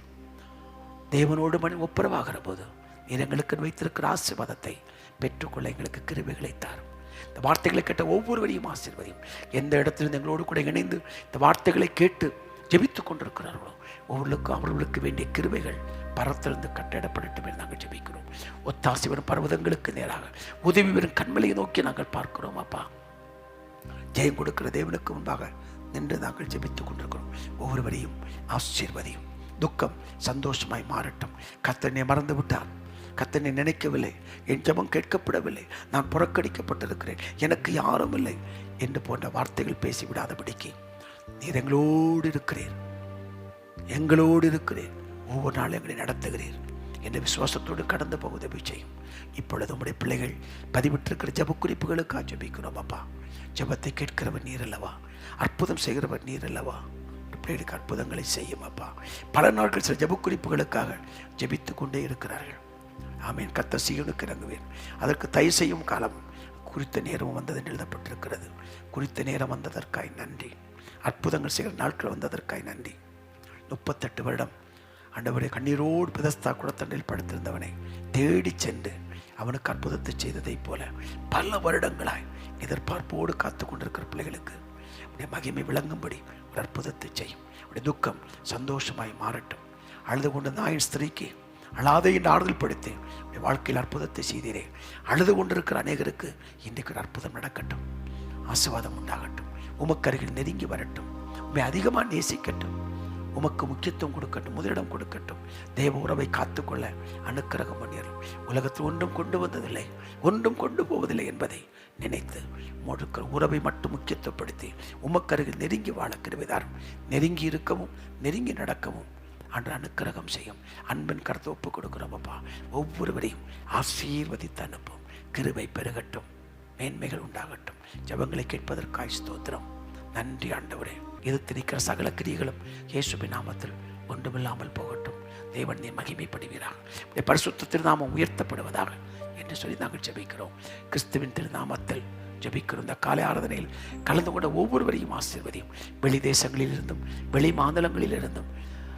தேவனோடு மணி ஒப்புரவாகிற போது நீர் எங்களுக்கு வைத்திருக்கிற ஆசீர்வாதத்தை பெற்றுக்கொள்ள எங்களுக்கு கிருபைகளை தாரும். இந்த வார்த்தைகளை கேட்ட ஒவ்வொருவரையும் ஆசீர்வதியும். எந்த இடத்திலிருந்து எங்களோடு கூட இணைந்து இந்த வார்த்தைகளை கேட்டு ஜெபித்துக் கொண்டிருக்கிறார்களோ ஒவ்வொருக்கும் அவர்களுக்கு வேண்டிய கிருபைகள் பரத்திலிருந்து கட்டிடப்படட்டும் என்று நாங்கள் ஜெபிக்கிறோம். ஒத்தாசி வரும் பர்வதங்களுக்கு நேராக உதவி வரும் கண்மலையை நோக்கி நாங்கள் பார்க்கிறோம். அப்பா, ஜெயம் கொடுக்கிற தேவனுக்கு முன்பாக நின்று நாங்கள் ஜெபித்துக் கொண்டிருக்கிறோம். ஒவ்வொருவரையும் ஆசீர்வதியும். துக்கம் சந்தோஷமாய் மாறட்டும். கர்த்தனை மறந்து விட்டார், கர்த்தனை நினைக்கவில்லை, என் ஜெபம் கேட்கப்படவில்லை, நான் புறக்கணிக்கப்பட்டிருக்கிறேன், எனக்கு யாரும் இல்லை என்று போன்ற வார்த்தைகள் பேசிவிடாதபடிக்கு நீர் எங்களோடு இருக்கிறீர், எங்களோடு இருக்கிறீர், ஒவ்வொரு நாளும் எங்களை நடத்துகிறீர் என்ற விசுவாசத்தோடு கடந்து போக உதவி செய்யும். இப்பொழுது உம்முடைய பிள்ளைகள் பதிவிட்டிருக்கிற ஜெப குறிப்புகளுக்காக ஜெபிக்கிறோம். அப்பா, ஜெபத்தை கேட்கிறவர் நீர் அல்லவா, அற்புதம் செய்கிறவர் நீர் அல்லவா, பிள்ளைகளுக்கு அற்புதங்களை செய்யும். அப்பா, பல நாட்கள் சில ஜெப குறிப்புகளுக்காக ஜெபித்து கொண்டே இருக்கிறார்கள். ஆமீன். கர்த்தர் சீயோனுக்கு இறங்குவேன், அதற்கு தயவு செய்யும் காலம் குறித்த நேரமும் வந்தது என்று எழுதப்பட்டிருக்கிறது. குறித்த நேரம் வந்ததற்காய் நன்றி. அற்புதங்கள் செய்கிற நாட்கள் வந்ததற்காய் நன்றி. 38 வருடம் ஆண்டவரை கண்ணீரோடு பிதஸ்தா குளத்தண்டில் படுத்திருந்தவனை தேடி சென்று அவனுக்கு அற்புதத்தை செய்ததைப் போல பல வருடங்களாய் எதிர்பார்ப்போடு காத்து கொண்டிருக்கிற பிள்ளைகளுக்கு உடைய மகிமை விளங்கும்படி ஒரு அற்புதத்தை செய்யும். உடைய துக்கம் சந்தோஷமாய் மாறட்டும். அழுது கொண்டு நாயின் ஸ்திரீக்கு அழாதே என்று ஆறுதல் படுத்தி உடைய வாழ்க்கையில் அற்புதத்தை செய்தீரே. அழுது கொண்டிருக்கிற அநேகருக்கு இன்றைக்கு ஒரு அற்புதம் நடக்கட்டும். ஆசீர்வாதம் உண்டாகட்டும். உமக்கு அருகில் நெருங்கி வரட்டும். உண்மை அதிகமாக நேசிக்கட்டும். உமக்கு முக்கியத்துவம் கொடுக்கட்டும், முதலிடம் கொடுக்கட்டும். தேவ உறவை காத்துக்கொள்ள அனுக்கிரகம் பண்ணிடலாம். உலகத்தில் ஒன்றும் கொண்டு வந்ததில்லை, ஒன்றும் கொண்டு போவதில்லை என்பதை நினைத்து முழுக்கிற உறவை மட்டும் முக்கியத்துவப்படுத்தி உமக்கருகில் நெருங்கி வாழ கிருபைதாரும். நெருங்கி இருக்கவும் நெருங்கி நடக்கவும் அன்று அனுக்கிரகம் செய்யும். அன்பின் கருத்தை ஒப்புக் கொடுக்கிறோம். அப்பா, ஒவ்வொருவரையும் ஆசீர்வதித்து அனுப்பும். கிருபை பெருகட்டும், மேன்மைகள் உண்டாகட்டும். ஜெபங்களை கேட்பதற்காய் ஸ்தோத்திரம். நன்றி ஆண்டவரே. எதிர்த்திருக்கிற சகல கிரியைகளும் இயேசுவின் நாமத்தில் ஒன்றுமில்லாமல் போகட்டும். தேவன் நீ மகிமைப்படுவீராக, பரிசுத்த திருநாமம் உயர்த்தப்படுவதாக என்று சொல்லி நாங்கள் ஜெபிக்கிறோம். கிறிஸ்துவின் திருநாமத்தில் ஜெபிக்கிறோம். இந்த காலை ஆராதனையில் கலந்து கொண்ட ஒவ்வொருவரையும் ஆசீர்வதியும். வெளி தேசங்களிலிருந்தும் வெளி மாநிலங்களிலிருந்தும்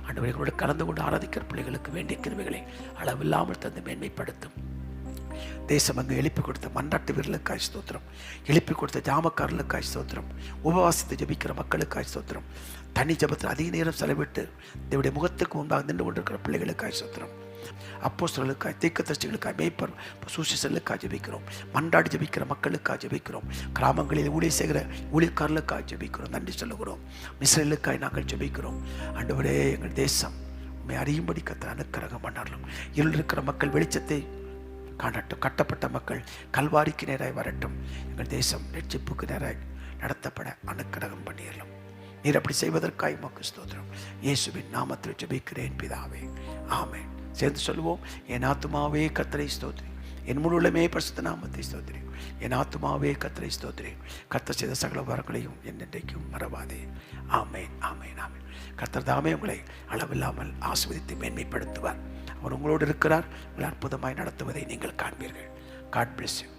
ஆண்டவர்களோடு கலந்து கொண்டு ஆராதிக்கிற பிள்ளைகளுக்கு வேண்டிய கிருபைகளை அளவில்லாமல் தந்து மேன்மைப்படுத்தும். தேசம் அங்கு எழுப்பி கொடுத்த மன்றாட்டு வீரர்களுக்காய் ஸ்தோத்திரம். எழுப்பி கொடுத்த ஜாமக்காரர்களுக்காய் ஸ்தோத்திரம். உபவாசித்து ஜபிக்கிற மக்களுக்காய் ஸ்தோத்திரம். தனி ஜபத்தில் அதிக நேரம் செலவிட்டு தேவனுடைய முகத்துக்கு முன்பாக நின்று கொண்டிருக்கிற பிள்ளைகளுக்காய் ஸ்தோத்திரம். அப்போஸ்தலர்களுக்காய், தீர்க்கதரிசிகளுக்காய், மேய்ப்பர் சுவிசேஷர்களுக்காய் ஜெபிக்கிறோம். மன்றாடி ஜெபிக்கிற மக்களுக்காய் ஜெபிக்கிறோம். கிராமங்களில் ஊழியம் செய்கிற ஊழியக்காரர்களுக்காய் ஜெபிக்கிறோம். நன்றி சொல்லுகிறோம். இஸ்ரவேலுக்காய் நாங்கள் ஜெபிக்கிறோம். ஆண்டவரே, எங்கள் தேசம் உம்மை அறியும்படி கர்த்தர் அனுக்கிரகம் பண்ணாலும். இருள் இருக்கிற மக்கள் வெளிச்சத்தை காணட்டும். கட்டப்பட்ட மக்கள் கல்வாரிக்கு நேராய் வரட்டும். எங்கள் தேசம் ரட்சிப்புக்கு நேராய் நடத்தப்பட அனுக்கிரகம் பண்ணிடலாம். நீர் அப்படி செய்வதற்காக உமக்கு ஸ்தோத்திரம். இயேசுவின் நாமத்தில் ஜெபிக்கிறேன் பிதாவே, ஆமென். சேர்ந்து சொல்லுவோம். என் ஆத்துமாவே கர்த்தரை ஸ்தோத்திரி, என் முழுமே பரிசுத்த நாமத்தை ஸ்தோத்திரி. என் ஆத்துமாவே கர்த்தரை ஸ்தோத்திரி, கர்த்தர் செய்த சகல வரங்களையும் என்னென்றைக்கும் மறவாதே. ஆமென், ஆமென், ஆமென். கர்த்தர் தாமே உங்களை அளவில்லாமல் ஆசீர்வதித்து மேன்மைப்படுத்துவார். அவர் உங்களோடு இருக்கிறார். உங்களை அற்புதமாய் நடத்துவதை நீங்கள் காண்பீர்கள். God bless you.